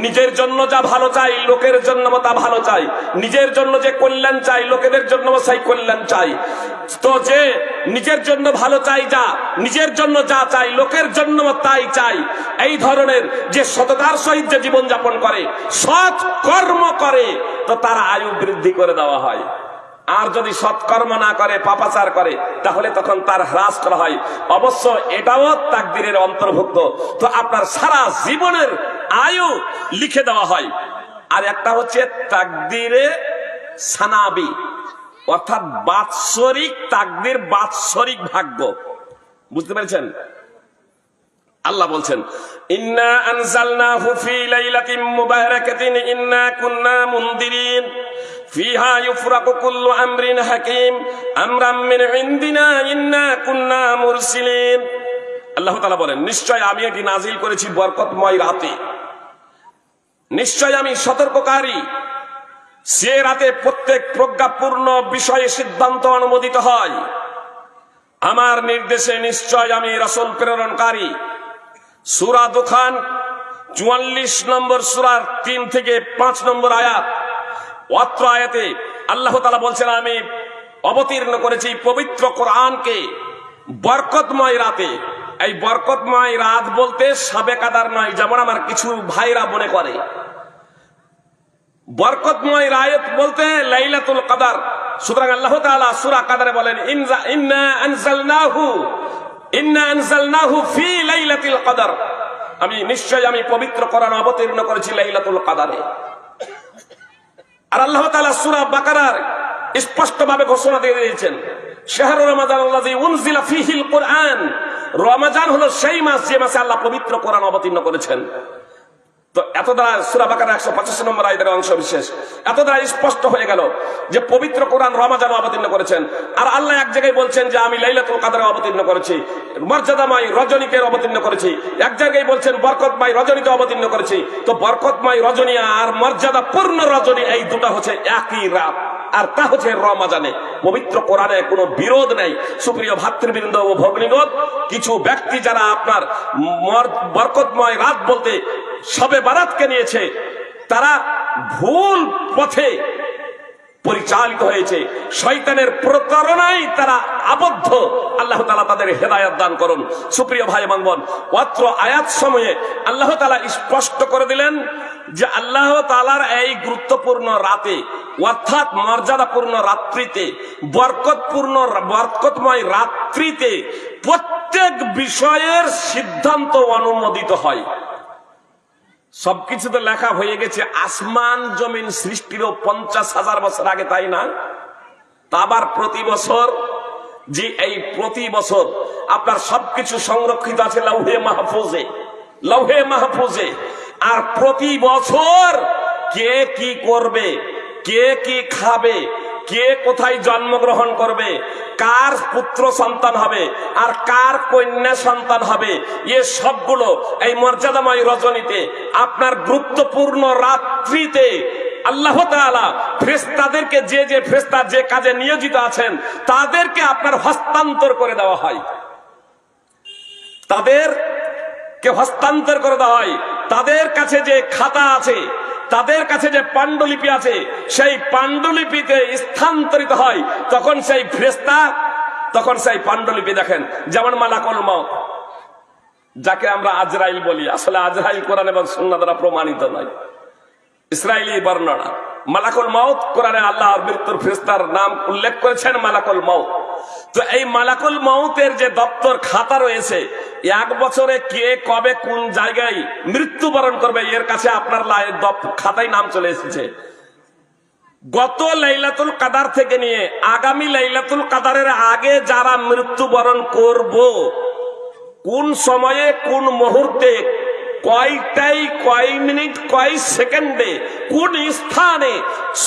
নিজের জন্য যা ভালো চাই, লোকের জন্য তা ভালো চাই, নিজের জন্য যে কল্যাণ চাই, লোকেদের জন্য সেই কল্যাণ চাই, তো যে নিজের জন্য ভালো চাই, যা নিজের জন্য যা চাই, লোকের জন্য তাই চাই, এই ধরনের যে সততার সহিত যে জীবনযাপন করে, সৎ কর্ম করে, তো তার আয়ু বৃদ্ধি করে দেওয়া হয়। আর যদি সৎকর্ম না করে, পাপাচার করে, তাহলে তখন তার হ্রাস করা হয়। অবশ্য এটাও তাকদীরের অন্তর্ভুক্ত। তো আপনার সারা জীবনের আয়ু লিখে দেওয়া হয়। আর একটা হচ্ছে তাকদীরে সানাবি, অর্থাৎ বাৎসরিক তাকদীর, বাৎসরিক ভাগ্য। বুঝতে পেরেছেন? আল্লাহ বলছেন, ইন্না আনজালনাহু ফি লাইলাতিন মুবারাকাতিন ইন্না কুন্না মুনদিরিন ফিহা ইউফরাকু কুল্লু আমরিন হাকিম আমরাম মিন ইনদিনা ইন্না কুন্না মুরসিলিন। আল্লাহ তাআলা বলেন, নিশ্চয় আমি এটি নাজিল করেছি বরকতময় রাতে, নিশ্চয় আমি সতর্ককারী। সে রাতে প্রত্যেক প্রজ্ঞাপূর্ণ বিষয়ে সিদ্ধান্ত অনুমোদিত হয়। আমার নির্দেশে নিশ্চয় আমি রাসূল প্রেরণকারী। সূরা দুখান 44 নম্বর সূরার 3 থেকে 5 নম্বর আয়াত। অত্র আয়াতে আল্লাহ তাআলা বলছেন, আমি অবতীর্ণ করেছি পবিত্র কোরআনকে বরকতময় রাতে। এই বরকতময় রাত বলতে সাবে কাদার নয়, যেমন আমার কিছু ভাইরা মনে করে। বরকতময় রাত বলতে লাইলাতুল কদর। সুতরাং আল্লাহ তাআলা সূরা কাদরে বলেন, ইন্না আনজালনাহু ফি লাইলাতিল কদর। আমি পবিত্র কোরআন অবতীর্ণ করেছি লাইলাতুল কদরে। আর আল্লাহ তাআলা সূরা বাকারার স্পষ্টভাবে ঘোষণা দিয়ে দিয়েছেন, শাহরু রমাদানুল্লাযী উনজিলা ফীহিল কুরআন। রমাদান হলো সেই মাস যে মাসে আল্লাহ পবিত্র কোরআন অবতীর্ণ করেছেন। তো এত দ্বারা সূরা বাকারা 185 নম্বর আয়াতের অংশ বিশেষ এত দ্বারা স্পষ্ট হয়ে গেল যে পবিত্র কোরআন রমাজানে অবতীর্ণ করেছেন। আর আল্লাহ এক জায়গায় বলছেন যে আমি লাইলাতুল কদরে অবতীর্ণ করেছি, মর্যাদাময় রজনীতে অবতীর্ণ করেছি। এক জায়গায় বলছেন বরকতময় রজনীতে অবতীর্ণ করেছি। তো বরকতময় রজনী আর মর্যাদা পূর্ণ রজনী এই দুটো হচ্ছে একই রাত, আর তা হচ্ছে রমাজানে। পবিত্র কোরআনে কোনো বিরোধ নেই। সুপ্রিয় ভাতৃবৃন্দ ও ভগ্নীগণ, কিছু ব্যক্তি যারা আপনার বরকতময় রাত বলতে শবে বারাতকে নিয়েছে, তারা ভুল পথে পরিচালিত হয়েছে, শয়তানের প্রতারণায় তারা আবদ্ধ। আল্লাহ তাআলা তাদের হেদায়েত দান করুন। সুপ্রিয় ভাই এবং বোন, অত্র আয়াত সময়ে আল্লাহ তাআলা স্পষ্ট করে দিলেন যে আল্লাহ তাআলার এই গুরুত্বপূর্ণ রাতে, অর্থাৎ মর্যাদাপূর্ণ রাত্রিতে, বরকতময় রাত্রিতে প্রত্যেক বিষয়ের সিদ্ধান্ত অনুমোদিত হয়। সবকিছু তো লেখা হয়ে গেছে আসমান জমিন সৃষ্টিরও 50,000 বছর আগে, তাই না? তা আবার প্রতি বছর, যে এই প্রতি বছর আপনার সবকিছু সংরক্ষিত আছে লৌহে মাহফুজে, লৌহে মাহফুজে। আর প্রতি বছর কে কি করবে, কে কি খাবে, কে কোথায় জন্মগ্রহণ করবে, কার পুত্র সন্তান হবে আর কার কন্যা সন্তান হবে, এ সবগুলো এই মর্যাদাময় রজনীতে, আপনার গুরুত্বপূর্ণ রাত্রিতে আল্লাহ তাআলা ফেরেশতাদেরকে, যে ফেরেশতা যে কাজে নিয়োজিত আছেন তাদেরকে আপনার হস্তান্তর করে দেওয়া হয়, তাদেরকে হস্তান্তর করে দেওয়া হয়। তাদের কাছে যে খাতা আছে, তাদের কাছে যে পাণ্ডুলিপি আছে, সেই পাণ্ডুলিপিতে স্থানান্তরিত হয়। তখন সেই ফেরেশতা, তখন সেই পাণ্ডুলিপি দেখেন, যেমন মালাকুল মউত, যাকে আমরা আজরাইল বলি, আসলে আজরাইল কোরআন এবং সুন্নাহ দ্বারা প্রমাণিত নয়, ইসরাইলি বর্ণনা। মালাকুল মউত কোরআনে আল্লাহর মৃত্যুর ফেরেশতার নাম উল্লেখ করেছেন মালাকুল মউত। তো এই মালাকুল মউতের যে দপ্তর খাতা রয়েছে, এক বছরে কে কবে কোন জায়গায় মৃত্যুবরণ করবে এর কাছে আপনার খাতায় নাম চলে এসেছে। গত লাইলাতুল কাদার থেকে নিয়ে আগামী লাইলাতুল কাদারের আগে যারা মৃত্যুবরণ করব, কোন সময়ে কোন মুহূর্তে, কয়টাই, কয় মিনিট, কয় সেকেন্ডে, কোন স্থানে,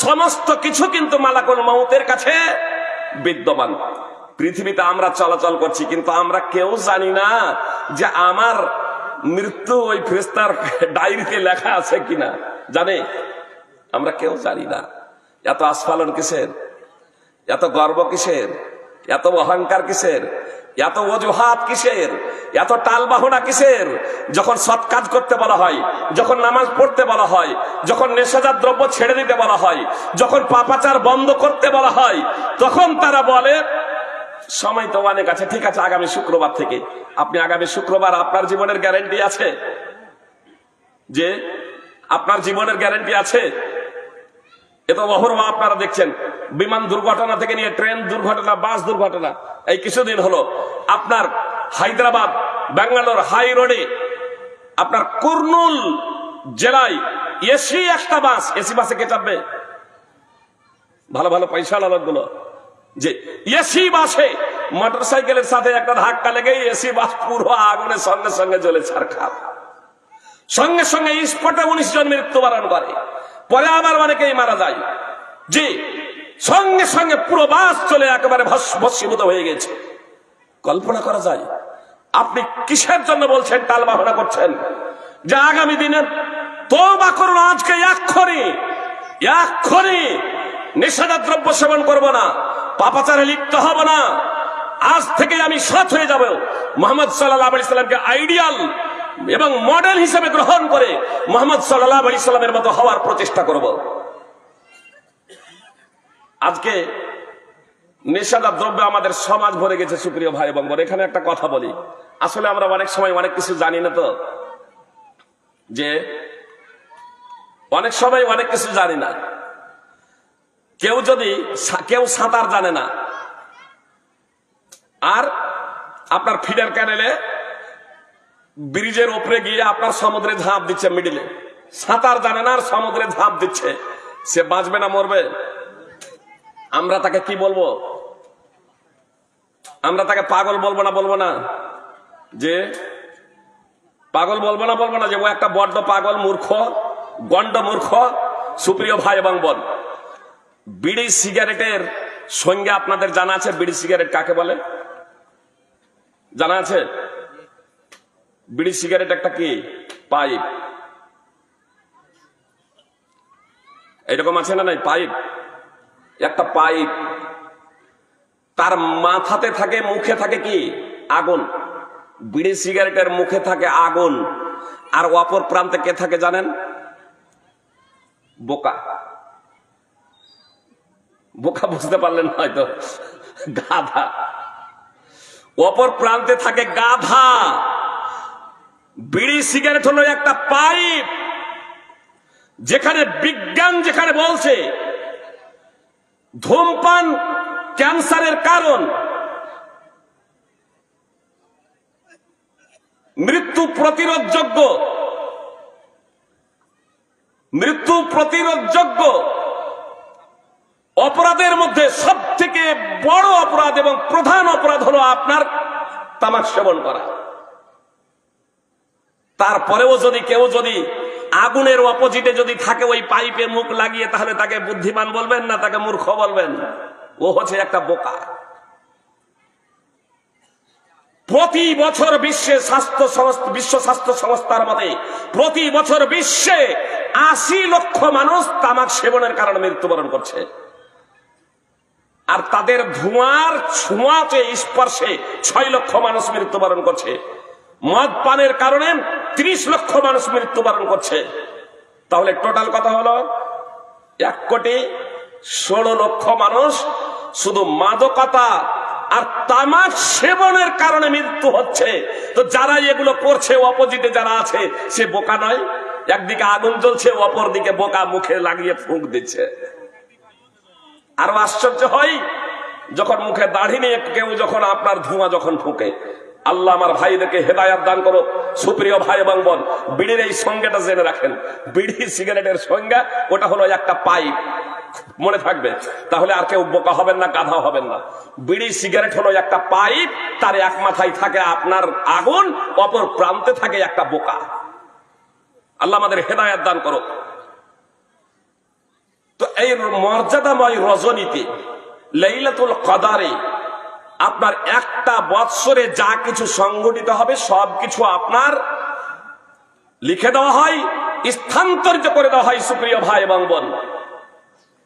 সমস্ত কিছু কিন্তু মালাকুল মউতের কাছে বিদ্যমান। পৃথিবীতে আমরা চলাচল করছি, কিন্তু আমরা কেউ জানি না যে আমার মৃত্যু ওই ফেরেশতার ডায়েরিতে লেখা আছে কিনা, জানে? আমরা কেউ জানি না। এত আস্ফালন কিসের, এত গর্ব কিসের, এত অহংকার কিসের, এত অজুহাত কিসের, এত টাল বাহনা কিসের? যখন সৎ কাজ করতে বলা হয়, যখন নামাজ পড়তে বলা হয়, যখন নেশাজাত দ্রব্য ছেড়ে দিতে বলা হয়, যখন পাপাচার বন্ধ করতে বলা হয়, তখন তারা বলে সময় তো অনেক আছে, ঠিক আছে আগামী শুক্রবার থেকে। আপনি আগামী শুক্রবার, আপনার জীবনের গ্যারান্টি আছে যে আপনার জীবনের গ্যারান্টি আছে? এত অহরহ আপনারা দেখছেন, বিমান দুর্ঘটনা থেকে নিয়ে ট্রেন দুর্ঘটনা, বাস দুর্ঘটনা। এই কিছুদিন হলো আপনার হায়দ্রাবাদ ব্যাঙ্গালোর হাই রোডে, আপনার কুর্নুল জেলায় এসি একটা বাস, এসি বাসে কে চাপবে? ভালো ভালো পয়সা লোকগুলো, যে এসি বাসে মোটরসাইকেলের সাথে একটা ধাক্কা লেগে এসি বাস পুরো আগুনের সঙ্গে সঙ্গে জ্বলে ছারখার। সঙ্গে সঙ্গে স্পটে 19 জন মৃত্যুবরণ করে, পরে আবার অনেকেই মারা যায়। জি, সঙ্গে সঙ্গে পুরো বাস চলে একেবারে ভস্মীভূত হয়ে গেছে। কল্পনা করা যায়? আপনি কিসের জন্য বলছেন, টাল বাহনা করছেন যে আগামী দিনে তওবা করুন, আজকে এক্ষুনি নেশাদার দ্রব্য সেবন করব না, পাপাচারে লিপ্ত হব না, আজ থেকে আমি সৎ হয়ে যাব, মুহাম্মদ সাল্লাল্লাহু আলাইহি সাল্লামকে আইডিয়াল এবং মডেল হিসেবে গ্রহণ করে মুহাম্মদ সাল্লাল্লাহু আলাইহি সাল্লামের মতো হওয়ার প্রচেষ্টা করব। আজকে নেশাদার দ্রব্যে আমাদের সমাজ ভরে গেছে। সুপ্রিয় ভাই এবং বোন, এখানে একটা কথা বলি, আসলে আমরা অনেক সময় অনেক কিছু জানি না, তো যে অনেক সময় অনেক কিছু জানি না। কেউ সাঁতার জানে না, আর আপনার ফিডার ক্যানেলে ব্রিজের উপরে গিয়ে আপনার সমুদ্রে ঝাঁপ দিচ্ছে, মিডিলে সাঁতার জানে না আর সমুদ্রে ঝাঁপ দিচ্ছে, সে বাঁচবে না মরবে? আমরা তাকে কি বলবো? আমরা তাকে পাগল বলবো না? বলবো না যে পাগল বলবো না যে ও একটা বড্ড পাগল মূর্খ, গন্ড মূর্খ। সুপ্রিয় ভাই এবং বোন, বিড়ি সিগারেটের সঙ্গে আপনাদের জানা আছে বিড়ি সিগারেট কাকে বলে? জানা আছে? বিড়ি সিগারেট একটা কি পাইপ, এরকম আছে না নাই? পাইপ, একটা পাইপ, তার মাথাতে থাকে, মুখে থাকে কি আগুন। বিড়ি সিগারেটের মুখে থাকে আগুন, আর অপর প্রান্তে কে থাকে জানেন? বোকা। বোকা বুঝতে পারলেন হয়তো, গাধা। অপর প্রান্তে থাকে গাধা। বিড়ি সিগারেট হলো একটা পাইপ, যেখানে বিজ্ঞান যেখানে বলছে ধূমপান ক্যান্সারের কারণ, মৃত্যু প্রতিরোধযোগ্য, মৃত্যু প্রতিরোধযোগ্য অপরাধের মধ্যে সব থেকে বড় অপরাধ এবং প্রধান অপরাধ হলো আপনার তামাক সেবন করা। তারপরেও যদি কেউ যদি আগুনের অপোজিটে যদি থাকে ওই পাইপে মুখ লাগিয়ে, তাহলে তাকে বুদ্ধিমান বলবেন না তাকে মূর্খ বলবেন? ও হচ্ছে একটা বোকা। প্রতি বছর বিশ্ব স্বাস্থ্য সংস্থার মতে প্রতি বছর বিশ্বে ৮০ লক্ষ মানুষ তামাক সেবনের কারণে মৃত্যুবরণ করছে। আর তাদের ধোঁয়ার ছোঁয়াতে স্পর্শে ৬ লক্ষ মানুষ মৃত্যুবরণ করছে। মদ পানের কারণে ৩০ লক্ষ মানুষ মৃত্যুবরণ করছে। তাহলে টোটাল কথা হলো ১,১৬,০০,০০০ মানুষ শুধু মাদকতা আর তামাক সেবনের কারণে মৃত্যু হচ্ছে। তো যারা এগুলো করছে, অপোজিটে যারা আছে, সে বোকা নয়? একদিকে আগুন জ্বলছে, অপর দিকে বোকা মুখে লাগিয়ে ফুঁক দিচ্ছে। আরো আশ্চর্য হয় যখন মুখে দাড়ি নিয়ে কেউ যখন আপনার ধোঁয়া যখন ফুঁকে। আল্লাহ আমার ভাইদেরকে হেদায়াত দান করো। সুপ্রিয় ভাই এবং বোন, বিড়ির এই সংজ্ঞাটা জেনে রাখেন। বিড়ি সিগারেটের সংজ্ঞা ওটা হলো একটা পাইপ, মনে থাকবে। তাহলে আর কেউ বোকা হবেন না, গাধা হবেন না। বিড়ি সিগারেট হলো একটা পাইপ, তার এক মাথায় থাকে আপনার আগুন, অপর প্রান্তে থাকে একটা বোকা। আল্লাহ আমাদের হেদায়াত দান করো। তো এই মর্যাদাময় রজনীতে, লাইলাতুল কদরে, আপনার একটা বৎসরে যা কিছু সংঘটিত হবে সবকিছু আপনার লিখে দেওয়া হয়, স্থানান্তরিত করে দেওয়া হয়। সুপ্রিয় ভাই এবং বোন,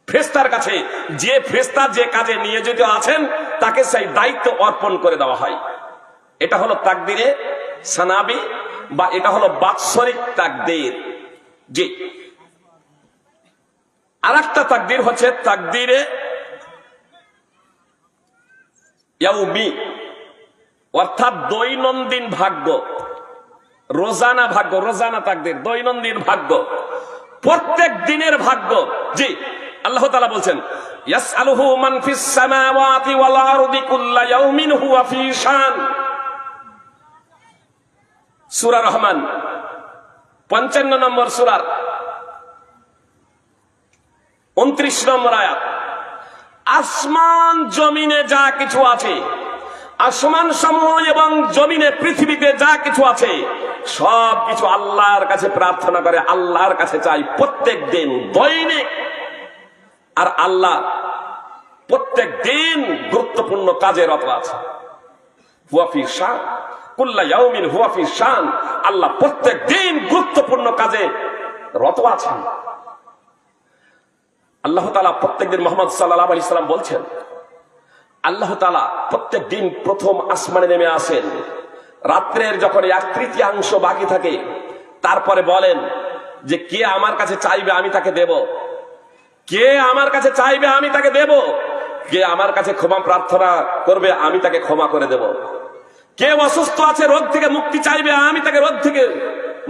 ফেরেশতার কাছে যে ফেরেশতা যে কাজে নিয়োজিত আছেন তাকে সেই দায়িত্ব অর্পণ করে দেওয়া হয়। এটা হলো তাকদিরে সানাবি, বা এটা হলো বাৎসরিক তাকদীর। জি, আর একটা তাকদীর হচ্ছে তাকদিরে ইয়াউমি, অর্থাৎ দৈনন্দিন ভাগ্য, রোজানা ভাগ্য, রোজানা তাকদীর, দৈনন্দিন ভাগ্য, প্রত্যেক দিনের ভাগ্য। জি, আল্লাহ তাআলা বলছেন ইয়াসআলুহু মান ফিস সামাওয়াতি ওয়াল আরদি কুল্লা ইয়াউমিন হুয়া ফি শান। সূরা রহমান ৫৫ নম্বর সূরার ২৯ নম্বর আয়াত। আসমান জমিনে যা কিছু আছে, আসমান সমূহ এবং জমিনে পৃথিবীতে যা কিছু আছে, সব কিছু আল্লাহর কাছে প্রার্থনা করে, আল্লাহর কাছে চাই প্রত্যেক দিন, দৈনিক। আর আল্লাহ প্রত্যেক দিন গুরুত্বপূর্ণ কাজে রত আছে। হুয়া ফি শান, কুল্লা ইয়াউমিন হুয়া ফি শান। আল্লাহ প্রত্যেক দিন গুরুত্বপূর্ণ কাজে রত আছেন। আল্লাহ তাআলা প্রত্যেকদিন মুহাম্মদ সাল্লাল্লাহু আলাইহি সাল্লাম বলছেন, আল্লাহ তাআলা প্রত্যেক দিন প্রথম আসমানে নেমে আসেন, রাত্রের যখন 1/3 বাকি থাকে, তারপরে বলেন যে কে আমার কাছে চাইবে আমি তাকে দেব, কে আমার কাছে চাইবে আমি তাকে দেব, কে আমার কাছে ক্ষমা প্রার্থনা করবে আমি তাকে ক্ষমা করে দেব, কে অসুস্থ আছে রোগ থেকে মুক্তি চাইবে আমি তাকে রোগ থেকে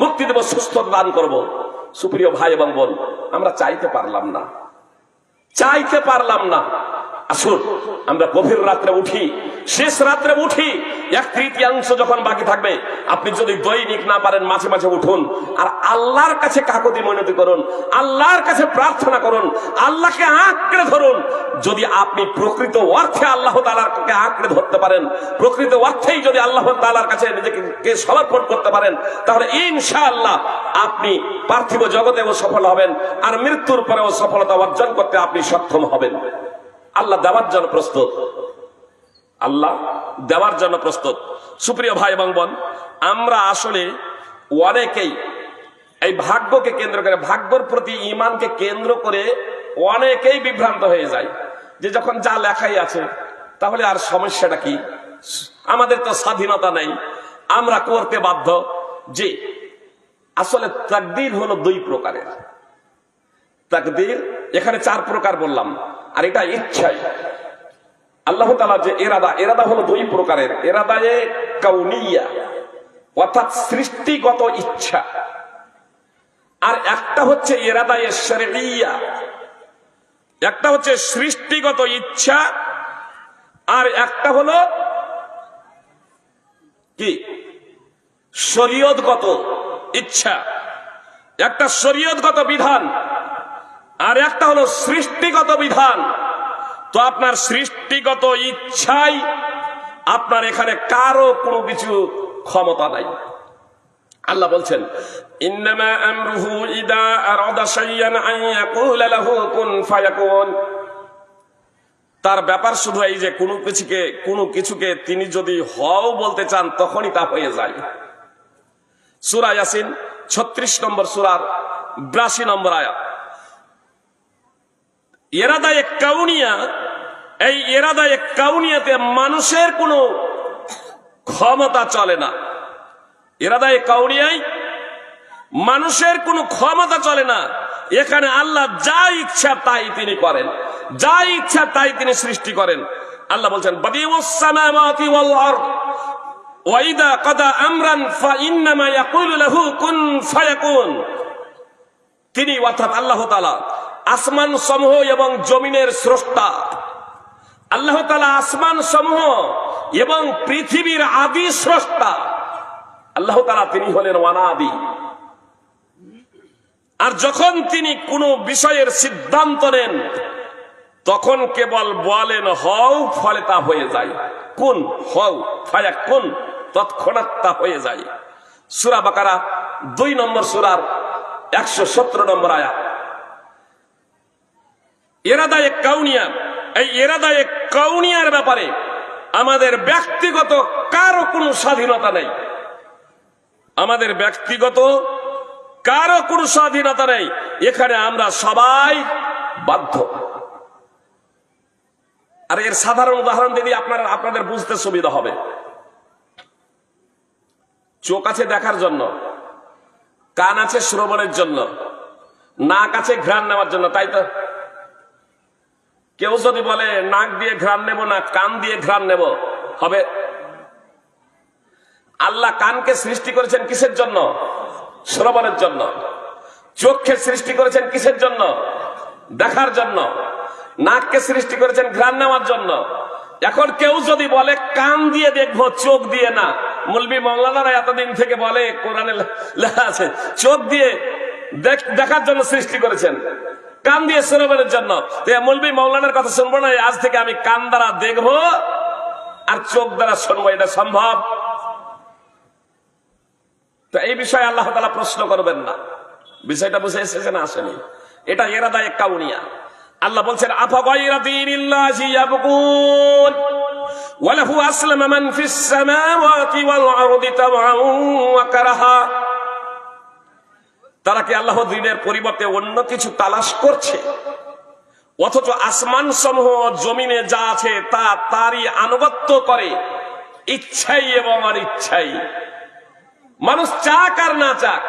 মুক্তি দেব, সুস্থতা দান করব। সুপ্রিয় ভাই এবং বোন, আমরা চাইতে পারলাম না, চাইতে পারলাম না। আসুন আমরা গভীর রাত্রে উঠি, শেষ রাত্রে উঠি, 1/3 যখন বাকি থাকবে, আপনি যদি দৈনিক না পারেন মাঝে মাঝে উঠুন আর আল্লাহর কাছে কাকুতি মিনতি করুন, আল্লাহর কাছে প্রার্থনা করুন, আল্লাহকে আঁকড়ে ধরুন। যদি আপনি প্রকৃত অর্থে আল্লাহ তাআলাকে আঁকড়ে ধরতে পারেন, প্রকৃত অর্থেই যদি আল্লাহ তাআলার কাছে নিজেকে সমর্পণ করতে পারেন, তাহলে ইনশাআল্লাহ আপনি পার্থিব জগতেও সফল হবেন আর মৃত্যুর পরেও সফলতা অর্জন করতে আপনি সক্ষম হবেন। আল্লাহ দেওয়ার জন্য প্রস্তুত, আল্লাহ দেওয়ার জন্য প্রস্তুত। সুপ্রিয় ভাই এবং বোন, আমরা আসলে অনেকেই এই ভাগ্যকে কেন্দ্র করে, ভাগ্যর প্রতি ঈমানকে কেন্দ্র করে অনেকেই বিভ্রান্ত হয়ে যায় যে যখন যা লেখাই আছে তাহলে আর সমস্যাটা কি, আমাদের তো স্বাধীনতা নেই, আমরা করতে বাধ্য। যে আসলে তাকদীর হলো 2 প্রকারের। তাকদীর এখানে 4 প্রকার বললাম, আর এটা ইচ্ছাই। আল্লাহ তাআলা যে এরাদা হলো 2 প্রকারের। এরাদায়ে কাউনিয়া অর্থাৎ সৃষ্টিগত ইচ্ছা, আর একটা হচ্ছে এরাদায়ে শরঈয়া। একটা হচ্ছে সৃষ্টিগত ইচ্ছা আর একটা হলো কি শরীয়তগত ইচ্ছা। একটা শরীয়তগত বিধান আর একটা হলো সৃষ্টিগত বিধান। তো আপনার সৃষ্টিগত ইচ্ছাই আপনার এখানে কারো কোনো কিছু ক্ষমতা নাই। আল্লাহ বলছেন ইন্নামা আমরুহু ইদা আরাদা শাইআন আন ইয়াকুলা লাহু কুন ফায়াকুন। তার ব্যাপার শুধু এই যে কোনো কিছুকে তিনি যদি হও বলতে চান তখনই তা হয়ে যায়। সূরা ইয়াসিন 36 নম্বর সূরার 82 নম্বর আয়াত। ইরাদায়ে কাউনিয়া, এই ইরাদায়ে কাউনিয়াতে মানুষের কোনো ক্ষমতা চলে না। ইরাদায়ে কাউনিয়ায় মানুষের কোনো ক্ষমতা চলে না। এখানে আল্লাহ যা ইচ্ছা তাই তিনি করেন, যা ইচ্ছা তাই তিনি সৃষ্টি করেন। আল্লাহ বলছেন বাদিউস সামাওয়াতি ওয়াল আরদ ওয়া ইযা কাদা আমরান ফাইন্নামা ইয়াকুলু লাহু কুন ফায়াকুন। তিনি অর্থাৎ আল্লাহ তাআলা আসমান সমূহ এবং জমিনের স্রষ্টা। আল্লাহ তাআলা আসমান সমূহ এবং পৃথিবীর আদি স্রষ্টা। আল্লাহ তাআলা তিনি হলেন অনাদি। আর যখন তিনি কোনো বিষয়ের সিদ্ধান্ত নেন তখন কেবল বলেন হও, ফলে তা হয়ে যায়। কুন হও ফায়াকুন, তৎক্ষণাৎ তা হয়ে যায়। সূরা বাকারা 2 নম্বর সূরার 117 নম্বর আয়াত। ইরাদায়ে কাউনিয়া, এই ইরাদায়ে কাউনিয়ার ব্যাপারে আমাদের ব্যক্তিগত কারো কোনো স্বাধীনতা নেই। আমাদের ব্যক্তিগত কারো কোনো স্বাধীনতা নেই। এখানে আমরা সবাই বাধ্য। আর এর সাধারণ উদাহরণ যদি আপনাদের বুঝতে সুবিধা হবে। চোখ আছে দেখার জন্য, কান আছে শ্রবণের জন্য, নাক আছে ঘ্রাণ নেওয়ার জন্য, তাই তো? কেউ যদি বলে নাক দিয়ে ঘ্রাণ নেব না, কান দিয়ে ঘ্রাণ নেব, হবে? আল্লাহ কানকে সৃষ্টি করেছেন কিসের জন্য? শ্রবণের জন্য। চোখকে সৃষ্টি করেছেন কিসের জন্য? দেখার জন্য। নাককে সৃষ্টি করেছেন ঘ্রাণ নেওয়ার জন্য। এখন কেউ যদি বলে কান দিয়ে দেখবো, চোখ দিয়ে না, মৌলভী মওলানারা এতদিন থেকে বলে, কোরআনে লেখা আছে চোখ দিয়ে দেখার জন্য সৃষ্টি করেছেন, কান দিয়ে শ্রবণের জন্য। মৌলভী মওলানার কথা শুনবো না, আজ থেকে আমি কান দ্বারা দেখবো আর চোখ দ্বারা শুনবো, এটা সম্ভব? তো এই বিষয়ে আল্লাহ তাআলা প্রশ্ন করবেন না। বিষয়টা বুঝে এসেছে না আসেনি? এটা ইরাদায়ে কাউনিয়া। আল্লাহ বলছেন আফা গায়রা দীনিল্লাহি ইয়াবগুন ওয়া লাহু আসলামা মান ফিস সামাওয়াতি ওয়াল আরদি তাওআন ওয়া কারাহা। তারা কি আল্লাহর দ্বীনের পরিবর্তে অন্য কিছু তালাশ করছে? অথচ আসমান সমূহ জমিনে যা আছে তা তারই আনুগত্য করে, ইচ্ছাই এবং অনিচ্ছাই। মানুষ চাক আর না চাক,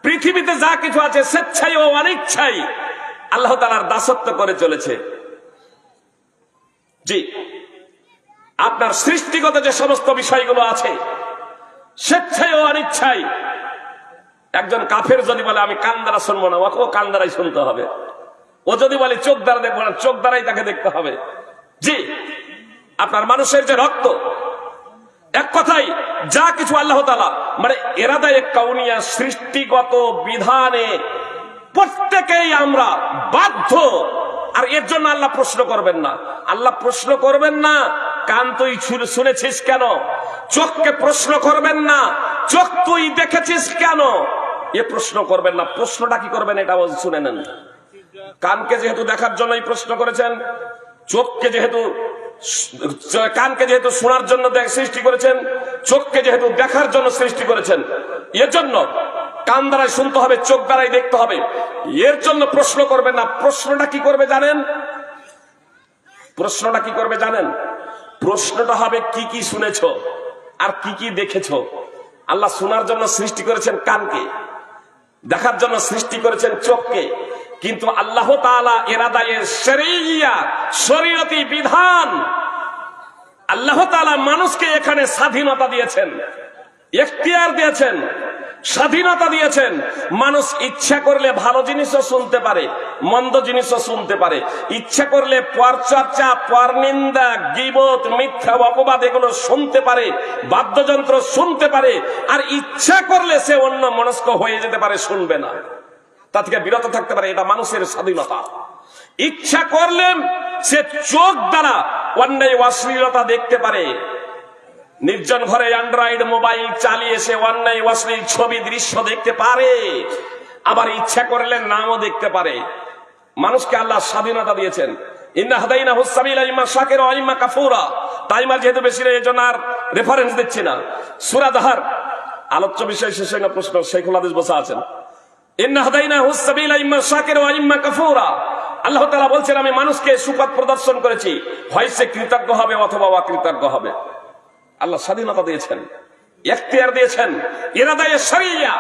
পৃথিবীতে যা কিছু আছে স্বেচ্ছাই ও অনিচ্ছাই আল্লাহ তাআলার দাসত্ব করে চলেছে। জি, আপনার সৃষ্টিগত যে সমস্ত বিষয়গুলো আছে স্বেচ্ছাই ও অনিচ্ছাই। একজন কাফের যদি বলে আমি কান দ্বারা শুনবো না, ও কান দ্বারাই শুনতে হবে। ও যদি বলে চোখ দ্বারা দেখবো না, চোখ দ্বারাই তাকে দেখতে হবে। জি, আপনার মানুষের যে রক্ত, এক কথায় যা কিছু আল্লাহ তাআলা মানে ইরাদায়ে কাউনিয়া সৃষ্টিগত বিধানে প্রত্যেকেই আমরা বাধ্য। আর এর জন্য আল্লাহ প্রশ্ন করবেন না। আল্লাহ প্রশ্ন করবেন না কান তুই শুনেছিস কেন, চোখকে প্রশ্ন করবেন না চোখ তুই দেখেছিস কেন, এ প্রশ্ন করবেন না। প্রশ্নটা কি করবেন এটা শুনে নেন। কানকে যেহেতু দেখার জন্যই প্রশ্ন করেছেন, চোখকে যেহেতু কানকে যেহেতু শোনার জন্য সৃষ্টি করেছেন, চোখকে যেহেতু দেখার জন্য সৃষ্টি করেছেন, এর জন্য কান দ্বারাই শুনতে হবে, চোখ দ্বারাই দেখতে হবে, এর জন্য প্রশ্ন করবেন না। প্রশ্নটা কি করবে জানেন? প্রশ্নটা কি করবে জানেন? প্রশ্নটা হবে কি কি শুনেছ আর কি কি দেখেছ। আল্লাহ শোনার জন্য সৃষ্টি করেছেন কানকে, দেখার জন্য সৃষ্টি করেছেন চোখকে, কিন্তু আল্লাহ তাআলা ইরাদায়ে শরঈয়া শরীয়তি বিধান আল্লাহ তাআলা মানুষকে এখানে স্বাধীনতা দিয়েছেন, এখতিয়ার দিয়েছেন, স্বাধীনতা দিয়েছেন। মানুষ ইচ্ছা করলে ভালো জিনিসও শুনতে পারে, মন্দ জিনিসও শুনতে পারে। ইচ্ছা করলে পরচর্চা, পরনিন্দা, গীবত, মিথ্যা, অপবাদ এগুলো শুনতে পারে, বাদ্যযন্ত্র শুনতে পারে। আর ইচ্ছা করলে সে অন্য মনস্ক হয়ে যেতে পারে, শুনবে না, তা থেকে বিরত থাকতে পারে। এটা মানুষের স্বাধীনতা। ইচ্ছা করলে সে চোখ দ্বারা অন্যায় অশ্লীলতা দেখতে পারে, নির্জন ঘরে অ্যান্ড্রয়েড মোবাইল চালিয়ে সে অন্যায় অশ্লীল ছবি দৃশ্য দেখতে পারে, আবার ইচ্ছা করলে নামও দেখতে পারে। মানুষকে আল্লাহ স্বাধীনতা দিয়েছেন। ইন্না হাদাইনাহুস সাবিলা ইম্মা শাকিরা ওয়া ইম্মা কাফুরা। টাইমার যেহেতু বেশি নেই এজন্য আর রেফারেন্স দিচ্ছি না। সূরা দাহার আলোচ্য বিষয় শেষ হয় না, প্রশ্ন শেখুল হাদিস বসা আছেন। ইন্না হাদাইনাহুস সাবিলা ইম্মা শাকিরা ওয়া ইম্মা কাফুরা। আল্লাহ তাআলা বলছেন আমি মানুষকে সুপথ প্রদর্শন করেছি, হয় সে কৃতজ্ঞ হবে অথবা অকৃতজ্ঞ হবে। আল্লাহ স্বাধীনতা দিয়েছেন, এখতিয়ার দিয়েছেন, ইরাদায়ে শরঈয়া।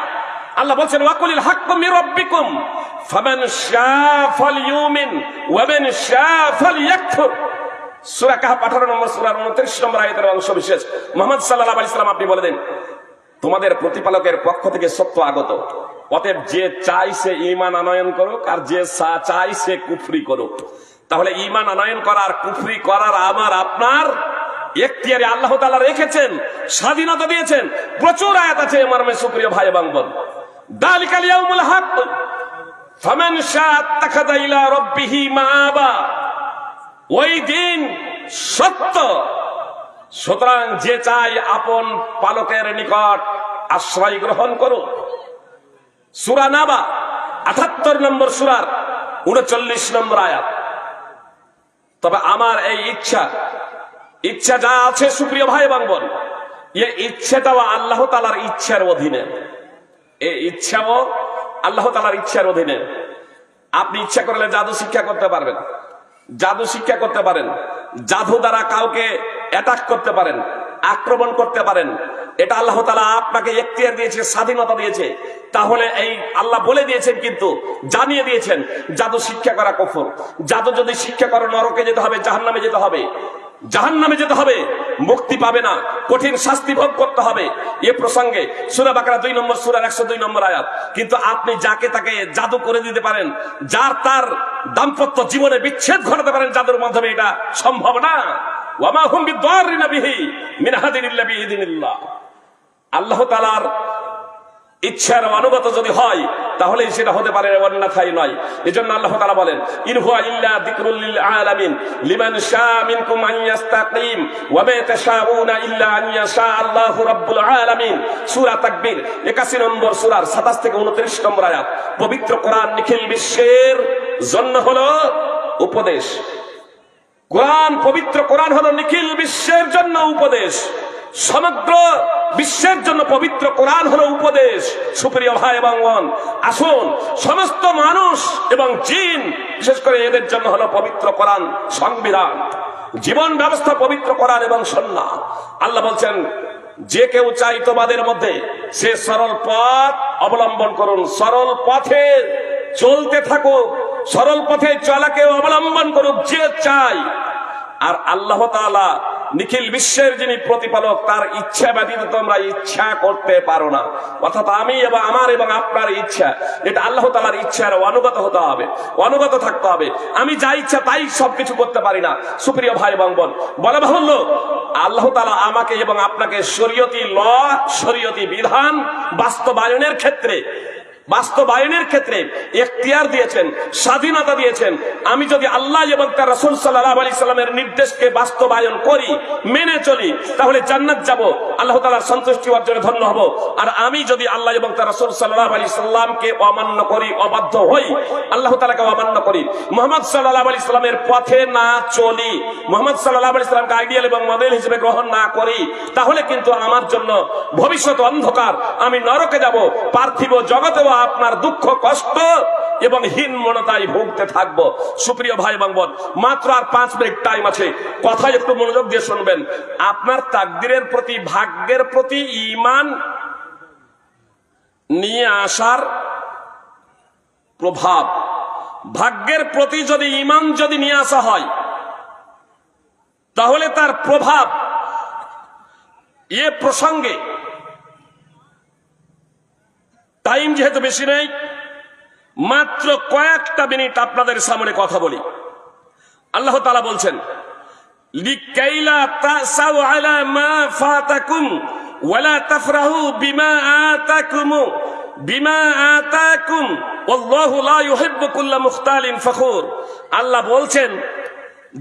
আল্লাহ বলছেন ওয়াকুলিল হাক্কু মির রাব্বিকুম ফামান শাআ ফালইউমিন ওয়া মান শাআ ফালইয়াকফুর। সূরা কাহফ 18 নম্বর সূরার 29 নম্বর আয়াতের অংশ বিশেষ। মুহাম্মদ সাল্লাল্লাহু আলাইহি ওয়াসাল্লাম আপনি বলে দেন তোমাদের প্রতিপালকের পক্ষ থেকে সত্য আগত, অতএব যে চাই সে ঈমান আনয়ন করুক আর যে চাই সে কুফরি করুক। তাহলে ঈমান আনয়ন করার কুফরি করার আমার আপনার এখতিয়ারে আল্লাহ তাআলা রেখেছেন, স্বাধীনতা দিয়েছেন। প্রচুর আয়াত আছে এ মর্মে, সুপ্রিয় ভাই এবং বোন। দালিকাল ইয়াউমুল হক ফামান শাআ আত্তাখাযা ইলা রাব্বিহি মাআবা। ওই দিন সত্য, সুতরাং যে চাই আপন পালকের নিকট আশ্রয় গ্রহণ করুক। সূরা নাবা 78 নম্বর সূরার 39 নম্বর আয়াত। তবে আমার এই ইচ্ছা যা আছে সুপ্রিয় ভাই এবং বোন, এই ইচ্ছাটাও আল্লাহ তাআলার ইচ্ছার অধীনে। এই ইচ্ছাও আল্লাহ তাআলার ইচ্ছার অধীনে। আপনি ইচ্ছা করলে জাদু শিক্ষা করতে পারবেন, জাদু শিক্ষা করতে পারেন, জাদু দ্বারা কাউকে অ্যাটাক করতে পারেন, আক্রমণ করতে পারেন। এটা আল্লাহ তাআলা আপনাকে এখতিয়ার দিয়েছে, স্বাধীনতা দিয়েছে। তাহলে এই আল্লাহ বলে দিয়েছেন, কিন্তু জানিয়ে দিয়েছেন জাদু শিক্ষা করা কুফর। জাদু যদি শিক্ষা করো নরকে যেতে হবে, জাহান্নামে যেতে হবে, জাহান্নামে যেতে হবে, মুক্তি পাবে না, কঠিন শাস্তি ভোগ করতে হবে। এ প্রসঙ্গে সূরা বাকারা 2 নম্বর সূরার 102 নম্বর আয়াত। কিন্তু আপনি যাকে তাকে জাদু করে দিতে পারেন, যার তার দাম্পত্য জীবনে বিচ্ছেদ ঘটাতে পারেন জাদুর মাধ্যমে, এটা সম্ভব না। ওয়া মা হুম বিদাররিনা বিহি মিন আহাদিন ইল্লা বিইذنিল্লাহ। আল্লাহ তাআলার ইচ্ছার অনুগত যদি হয় তাহলে সেটা হতে পারে, অন্যথায় নয়। এজন্য আল্লাহ তাআলা বলেন ইন হুয়া ইল্লা যিকরুল লিল আলামিন লিমান শাআ মিনকুম আন ইস্তাকিম ওয়া মা তাশাউনা ইল্লা আন ইয়াশা আল্লাহু রাব্বুল আলামিন। সূরা তাকবীর 81 নম্বর সূরার 27 থেকে 29 নম্বর আয়াত। পবিত্র কোরআন নিখিল বিশ্বের জন্য হলো উপদেশ। কোরআন, পবিত্র কোরআন হলো নিখিল বিশ্বের জন্য উপদেশ। সমগ্র বিশ্বের জন্য পবিত্র কোরআন হলো উপদেশ। সুপ্রিয় ভাই এবং বোন, আসুন সমস্ত মানুষ এবং জিন, বিশেষ করে এদের জন্য হলো পবিত্র কোরআন সংবিধান, জীবন ব্যবস্থা পবিত্র কোরআন এবং সুন্নাহ। আল্লাহ বলছেন যে কেউ চাই তোমাদের মধ্যে সে সরল পথ অবলম্বন করুন, সরল পথে চলতে থাকুক, সরল পথে চলাকে অবলম্বন করুক যে চাই। আর আল্লাহ তাআলা নিখিল বিশ্বের যিনি প্রতিপালক, তার ইচ্ছা ব্যতীত তোমরা ইচ্ছা করতে পারো না। অর্থাৎ আমি এবং আমার এবং আপনার ইচ্ছা, এটা আল্লাহ তাআলার ইচ্ছার অনুগত হতে হবে, অনুগত থাকতে হবে। আমি যা ইচ্ছা তাই সবকিছু করতে পারি না। সুপ্রিয় ভাই এবং বোন, বলা বাহুল্য আল্লাহ তাআলা আমাকে এবং আপনাকে শরীয়তি ল, শরীয়তি বিধান বাস্তবায়নের ক্ষেত্রে এখতিয়ার দিয়েছেন, স্বাধীনতা দিয়েছেন। আমি যদি আল্লাহ এবং তার রাসূল সাল্লাল্লাহু আলাইহি সাল্লামের নির্দেশকে বাস্তবায়ন করি, মেনে চলি, তাহলে জান্নাত যাব, আল্লাহ তাআলার সন্তুষ্টি অর্জনে ধন্য হব। আর আমি যদি আল্লাহ এবং তার রাসূল সাল্লাল্লাহু আলাইহি সাল্লামকে অমান্য করি, অবাধ্য হই, আল্লাহ তাআলাকে অমান্য করি, মুহাম্মদ সাল্লাল্লাহু আলাইহি সাল্লামের পথে না চলি, মুহাম্মদ সাল্লাল্লাহু আলাইহি সাল্লামকে আইডিয়াল এবং মডেল হিসেবে গ্রহণ না করি, তাহলে কিন্তু আমার জন্য ভবিষ্যৎ অন্ধকার। আমি নরকে যাব, পার্থিব জগতেও আপনার দুঃখ, কষ্ট এবং হীনমন্যতায় ভুগতে থাকবো। সুপ্রিয় ভাই এবং বোন, মাত্র আর 5 মিনিট টাইম আছে, কথা একটু মনোযোগ দিয়ে শুনবেন। আপনার তাকদীরের প্রতি, ভাগ্যের প্রতি ঈমান নিয়ে আসার প্রভাব, ভাগ্যের প্রতি যদি ঈমান যদি নিয়ে আসা হয়, তাহলে তার প্রভাব এ প্রসঙ্গে টাইম যেহেতু বেশি নেই, মাত্র কয়েকটা মিনিট আপনাদের সামনে কথা বলি। আল্লাহ তাআলা বলছেন, লিকাইলা তাসাউ আলা মা ফাতাকুম ওয়ালা তাফরাহু বিমা আতাকুম ওয়াল্লাহু লা ইউহিব্বু কুল্লা মুখতালিন ফখুর। আল্লাহ বলছেন,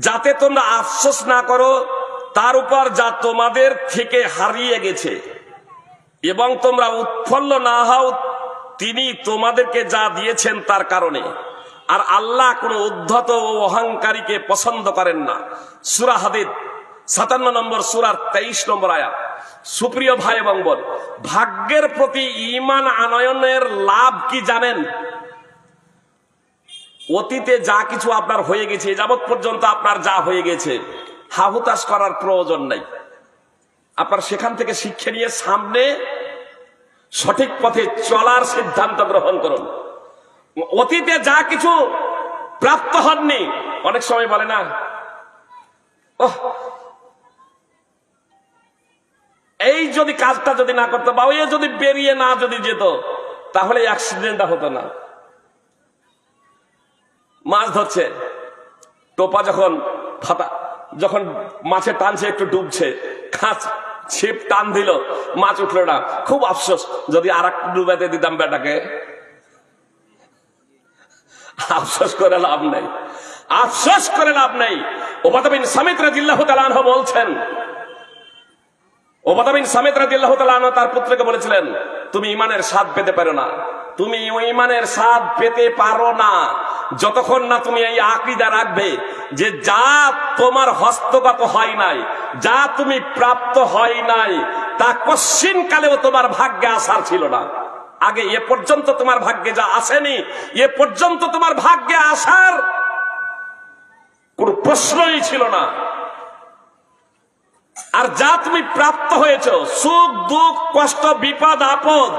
যাতে তোমরা আফসোস না করো তার উপর যা তোমাদের থেকে হারিয়ে গেছে, এবং তোমরা উৎফুল্ল না হও তিনি তোমাদেরকে যা দিয়েছেন তার কারণে। আর আল্লাহ কোন উদ্ধত ও অহংকারীকে পছন্দ করেন না। সূরা হাদীদ 57 নম্বর সূরার 23 নম্বর আয়াত। সুপ্রিয় ভাই এবং বোন, ভাগ্যের প্রতি ঈমান আনয়নের লাভ কি জানেন? অতীতে যা কিছু আপনার হয়ে গেছে, যাবৎ পর্যন্ত আপনার যা হয়ে গেছে, হাহুতাশ করার প্রয়োজন নাই। আপনার সেখান থেকে শিক্ষা নিয়ে সামনে সঠিক পথে চলার সিদ্ধান্ত গ্রহণ করুন। অতীতে যা কিছু প্রাপ্ত হননি, অনেক সময় বলে না, এই যদি কাজটা যদি না করতো, বা ওই যদি বেরিয়ে না যদি যেত, তাহলে অ্যাক্সিডেন্টটা হতো না। মাছ ধরছে, টোপা যখন মাছে টানছে, একটু ডুবছে, খাঁচ ছিপ টান দিল, মাছ উঠলো না, খুব আফসোস, যদি আর একটু ডুবাতে দিতাম বেটাকে। আফসোস করে লাভ নেই, আফসোস করে লাভ নেই। উবাদা বিন সামিত রাদিয়াল্লাহু তাআলা আনহু বলছেন, উবাদা বিন সামিত রাদিয়াল্লাহু তাআলা আনহু তার পুত্রকে বলেছিলেন, তুমি ঈমানের স্বাদ পেতে পারো না, তুমি ঈমানের স্বাদ পেতে পারো না যতক্ষণ না তুমি এই আকীদা রাখবে যে যা তোমার হস্তগত হয় নাই, যা তুমি প্রাপ্ত হয় নাই, তা কশ্চিন কালেও তোমার ভাগ্যে আসার ছিল না। আগে এ পর্যন্ত তোমার ভাগ্যে যা আসেনি, এ পর্যন্ত তোমার ভাগ্যে আসার কোন প্রশ্নই ছিল না। আর যা তুমি প্রাপ্ত হয়েছ, সুখ দুঃখ কষ্ট বিপদ আপদ,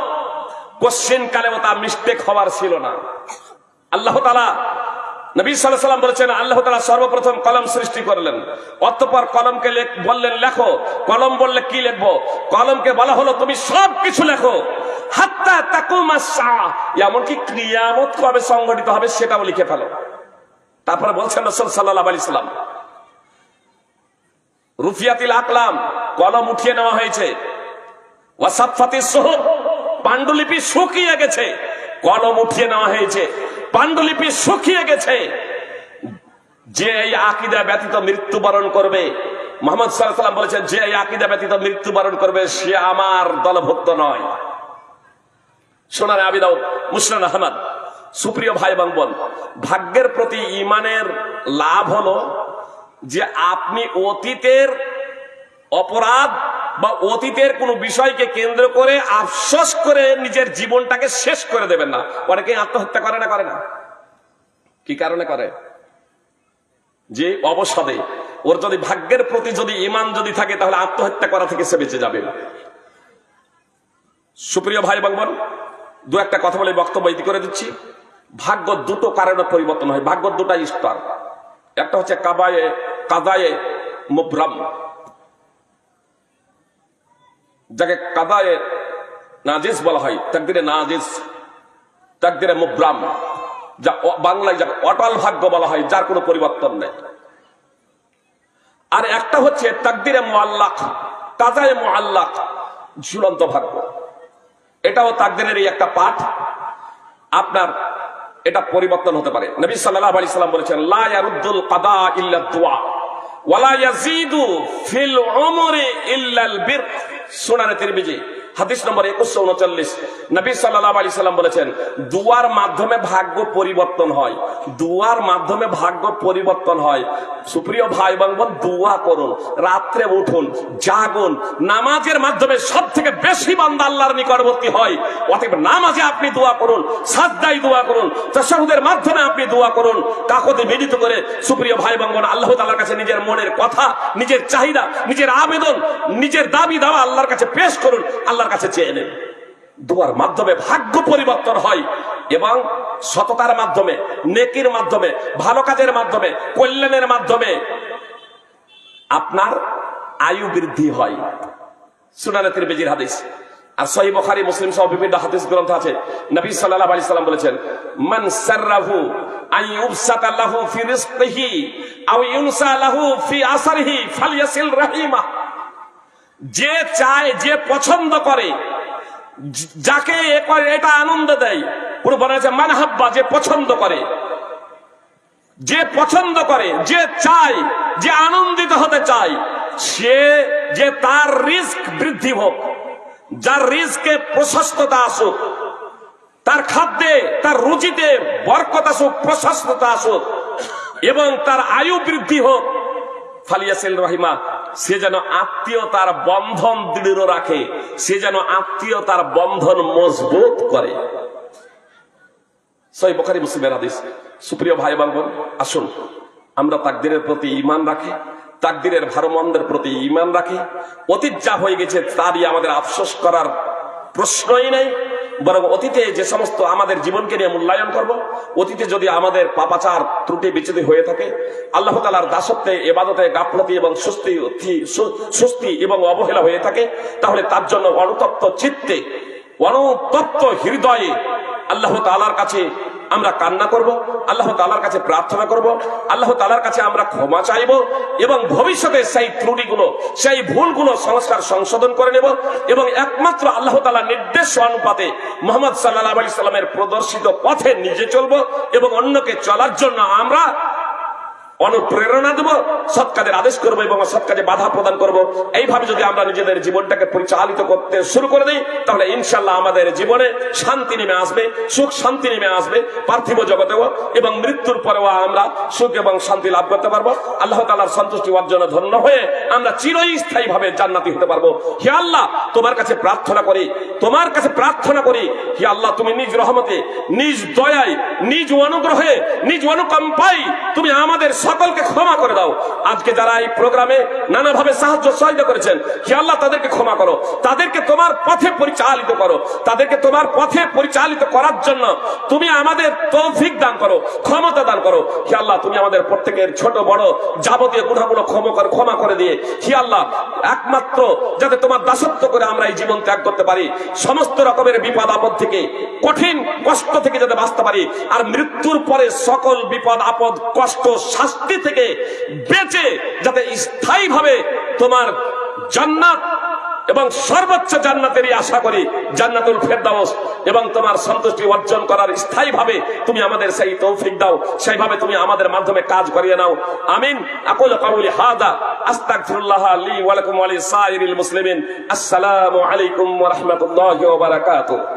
কশ্চিন কালেও তা মিস্টেক হওয়ার ছিল না। আল্লাহ তাআলা, নবী সাল্লাল্লাহু আলাইহি ওয়াসাল্লাম বলেছেন, আল্লাহ তাআলা সর্বপ্রথম কলম সৃষ্টি করলেন, অতঃপর কলমকে বললেন লেখো। কলম বললে কি লিখবো? কলমকে বলা হলো তুমি সবকিছু লেখো, হাত্তা তাকুমাস সাআহ, এমনকি কিয়ামত কবে সংঘটিত হবে সেটাও লিখে ফেলো। তারপরে বলছেন রাসূল সাল্লাল্লাহু আলাইহি ওয়াসাল্লাম, রুফিয়াতিল আকলাম, কলম উঠিয়ে নেওয়া হয়েছে, ওয়াসাফাতিস সুহুফ, পাণ্ডুলিপি শুকিয়ে গেছে, কলম উঠিয়ে নেওয়া হয়েছে, পাণ্ডুলিপি শুকিয়ে গেছে। যে এই আকীদা ব্যতীত মৃত্যুবরণ করবে, মুহাম্মদ সাল্লাল্লাহু আলাইহি ওয়াসাল্লাম বলেছেন, যে এই আকীদা ব্যতীত মৃত্যুবরণ করবে সে আমার দলভুক্ত নয়। সুনানে আবি দাউদ, মুসনাদ আহমদ। সুপ্রিয় ভাই এবং বোন, ভাগ্যের প্রতি ঈমানের লাভ হলো যে আপনি অতীতের অপরাধ বা অতীতের কোন বিষয়কে কেন্দ্র করে আফসোস করে নিজের জীবনটাকে শেষ করে দেবেন না। অনেকে আত্মহত্যা করে না, করে না, কি কারণে করে? যে অবসাদে। ওর যদি ভাগ্যের প্রতি যদি ঈমান যদি থাকে, তাহলে আত্মহত্যা করা থেকে সে বেঁচে যাবে। সুপ্রিয় ভাই এবং বোন, দু একটা কথা বলে বক্তব্য ইতি করে দিচ্ছি। ভাগ্য দুটো কারণে পরিবর্তন হয়, ভাগ্য দুটা স্তর। একটা হচ্ছে কাদায়ে মুবরাম, যাকে কাদায়ে নাজিজ বলা হয়, তাকদিরে নাজিজ, তাকদিরে মুবরাম, যা বাংলায় যাকে অটল ভাগ্য বলা হয়, যার কোনো পরিবর্তন নেই। আর একটা হচ্ছে তাকদিরে মুআল্লাক, কাদায়ে মুআল্লাক, ঝুলন্ত ভাগ্য। এটাও তাকদিরেরই একটা পাঠ। আপনার এটা পরিবর্তন হতে পারে। নবী সাল্লাল্লাহু আলাইহি সাল্লাম বলেছেন, লা ইয়ারুদ্দুল কাদা ইল্লা দুআ ওয়ালা ইয়াজিদু ফিল উমরি ইল্লাল বির। সুনানে তিরমিজি হাদিস নম্বর 2139। নবী সাল্লাল্লাহু আলাইহি সাল্লাম বলেছেন, দুয়ার মাধ্যমে ভাগ্য পরিবর্তন হয়, দুয়ার মাধ্যমে ভাগ্য পরিবর্তন হয়। সুপ্রিয় ভাই এবং বোন, দোয়া করুন, রাত্রে উঠুন, জাগুন, নামাজের মাধ্যমে সব থেকে বেশি বান্দা আল্লাহর নিকটবর্তী হয়। অতএব নামাজে আপনি দোয়া করুন, সাজদায় দোয়া করুন, তাশাহুদের মাধ্যমে আপনি দোয়া করুন, কাকতে মিলিত করে। সুপ্রিয় ভাই এবং বোন, আল্লাহ তাআলার কাছে নিজের মনের কথা, নিজের চাহিদা, নিজের আবেদন, নিজের দাবি দাওয়া আল্লাহর কাছে পেশ করুন, আল্লাহর কাছে চেয়ে নেন। দোয়ার মাধ্যমে ভাগ্য পরিবর্তন হয় এবং সততার মাধ্যমে, নেকির মাধ্যমে, ভালো কাজের মাধ্যমে, কল্যাণের মাধ্যমে আপনার আয়ু বৃদ্ধি হয়। সুনানে তিরমিজির হাদিস। আর সহিহ বুখারী, মুসলিম সহ বিভিন্ন হাদিস গ্রন্থ আছে। নবী সাল্লাল্লাহু আলাইহি সাল্লাম বলেছেন, মান সাররাহু আন ইউবসাতা লাহু ফি রিজকিহি আও ইউনসা লাহু ফি আসরিহি ফালইয়াসিল রাহিমা। যে চায়, যে পছন্দ করে, যাকে এটা আনন্দ দেয়, পুরো বলা হয়েছে মান হাব্বা, যে পছন্দ করে, যে পছন্দ করে, যে চায়, যে আনন্দিত হতে চায়, সে যে তার রিস্ক বৃদ্ধি হোক, যার রিস্কে প্রশস্ততা আসুক, তার খাদ্যে, তার রুচিতে বরকত আসুক, প্রশস্ততা আসুক এবং তার আয়ু বৃদ্ধি হোক, ফালিয়াসিল রহিমা, সে যেন আত্মীয়তার বন্ধন দৃঢ় রাখে, সে যেন আত্মীয়তার বন্ধন মজবুত করে। সহিহ বুখারী, মুসলিমের হাদিস। সুপ্রিয় ভাই এবং বোন, আসুন আমরা তাকদীরের প্রতি ঈমান রাখি, তাকদীরের ভারমন্দের প্রতি ঈমান রাখি। অতীত যা হয়ে গেছে তারই আমাদের আফসোস করার প্রশ্নই নেই, বরং অতীতে যে সমস্ত আমাদের জীবনকে নিয়ে মূল্যায়ন করব। অতীতে যদি আমাদের পাপাচার ত্রুটি বিচ্যুতি হয়ে থাকে, আল্লাহ তাআলার দাসত্বে, ইবাদতে গাফলতি এবং সুস্তি এবং অবহেলা হয়ে থাকে, তাহলে তার জন্য অনুতপ্ত চিত্তে, অনুতপ্ত হৃদয়ে আল্লাহ তাআলার কাছে আমরা কান্না করব, আল্লাহ তাআলার কাছে প্রার্থনা করব, আল্লাহ তাআলার কাছে আমরা ক্ষমা চাইব এবং ভবিষ্যতে সেই ত্রুটিগুলো, সেই ভুলগুলো সংশোধন করে নেব এবং একমাত্র আল্লাহ তাআলার নির্দেশ অনুপাতে মুহাম্মদ সাল্লাল্লাহু আলাইহি সাল্লামের প্রদর্শিত পথে নিজে চলব এবং অন্যকে চলার জন্য আমরা অনুপ্রেরণা দেব, সৎ কাজের আদেশ করবো এবং অসৎ কাজে বাধা প্রদান করব। এইভাবে যদি আমরা নিজেদের জীবনটাকে পরিচালিত করতে শুরু করে দিই, তাহলে ইনশাআল্লাহ আমাদের জীবনে শান্তি নেমে আসবে, সুখ শান্তি নেমে আসবে পার্থিব জগতেও, এবং মৃত্যুর পরেও আমরা সুখ এবং শান্তি লাভ করতে পারবো। আল্লাহ তাআলার সন্তুষ্টি অর্জনে ধন্য হয়ে আমরা চিরস্থায়ী ভাবে জান্নাতি হতে পারবো। হে আল্লাহ, তোমার কাছে প্রার্থনা করি, তোমার কাছে প্রার্থনা করি, হে আল্লাহ, তুমি নিজ রহমতে, নিজ দয়ায়, নিজ অনুগ্রহে, নিজ অনুকম্পায় তুমি আমাদের সকলকে ক্ষমা করে দাও। আজকে যারা এই প্রোগ্রামে নানাভাবে সাহায্য সহায়তা করেছেন, হে আল্লাহ, তাদেরকে ক্ষমা করো, তাদেরকে তোমার পথে পরিচালিত করো, তাদেরকে তোমার পথে পরিচালিত করার জন্য তুমি আমাদের তৌফিক দান করো, ক্ষমতা দান করো। হে আল্লাহ, তুমি আমাদের প্রত্যেকের ছোট বড় যাবতীয় গুনাহগুলো ক্ষমা করে দিয়ে, হে আল্লাহ, একমাত্র যাতে তোমার দাসত্ব করে আমরা এই জীবন ত্যাগ করতে পারি, সমস্ত রকমের বিপদ আপদ থেকে, কঠিন কষ্ট থেকে যাতে বাঁচতে পারি, আর মৃত্যুর পরে সকল বিপদ আপদ, কষ্ট, শাস্তি থেকে বেঁচে যাতে স্থায়ীভাবে তোমার জান্নাত এবং সর্বোচ্চ জান্নাতেরই আশা করি, জান্নাতুল ফেরদাউস, এবং তোমার সন্তুষ্টি অর্জন করার স্থায়ীভাবে তুমি আমাদের সেই তৌফিক দাও, সেইভাবে তুমি আমাদের মাধ্যমে কাজ করিয়ে নাও। আমিন। আকুলু কাউলি হাযা আস্তাগফিরুল্লাহ লি ওয়া লাকুম ওয়া লিসাইরিল মুসলিমিন। আসসালামু আলাইকুম ওয়া রাহমাতুল্লাহি ওয়া বারাকাতুহু।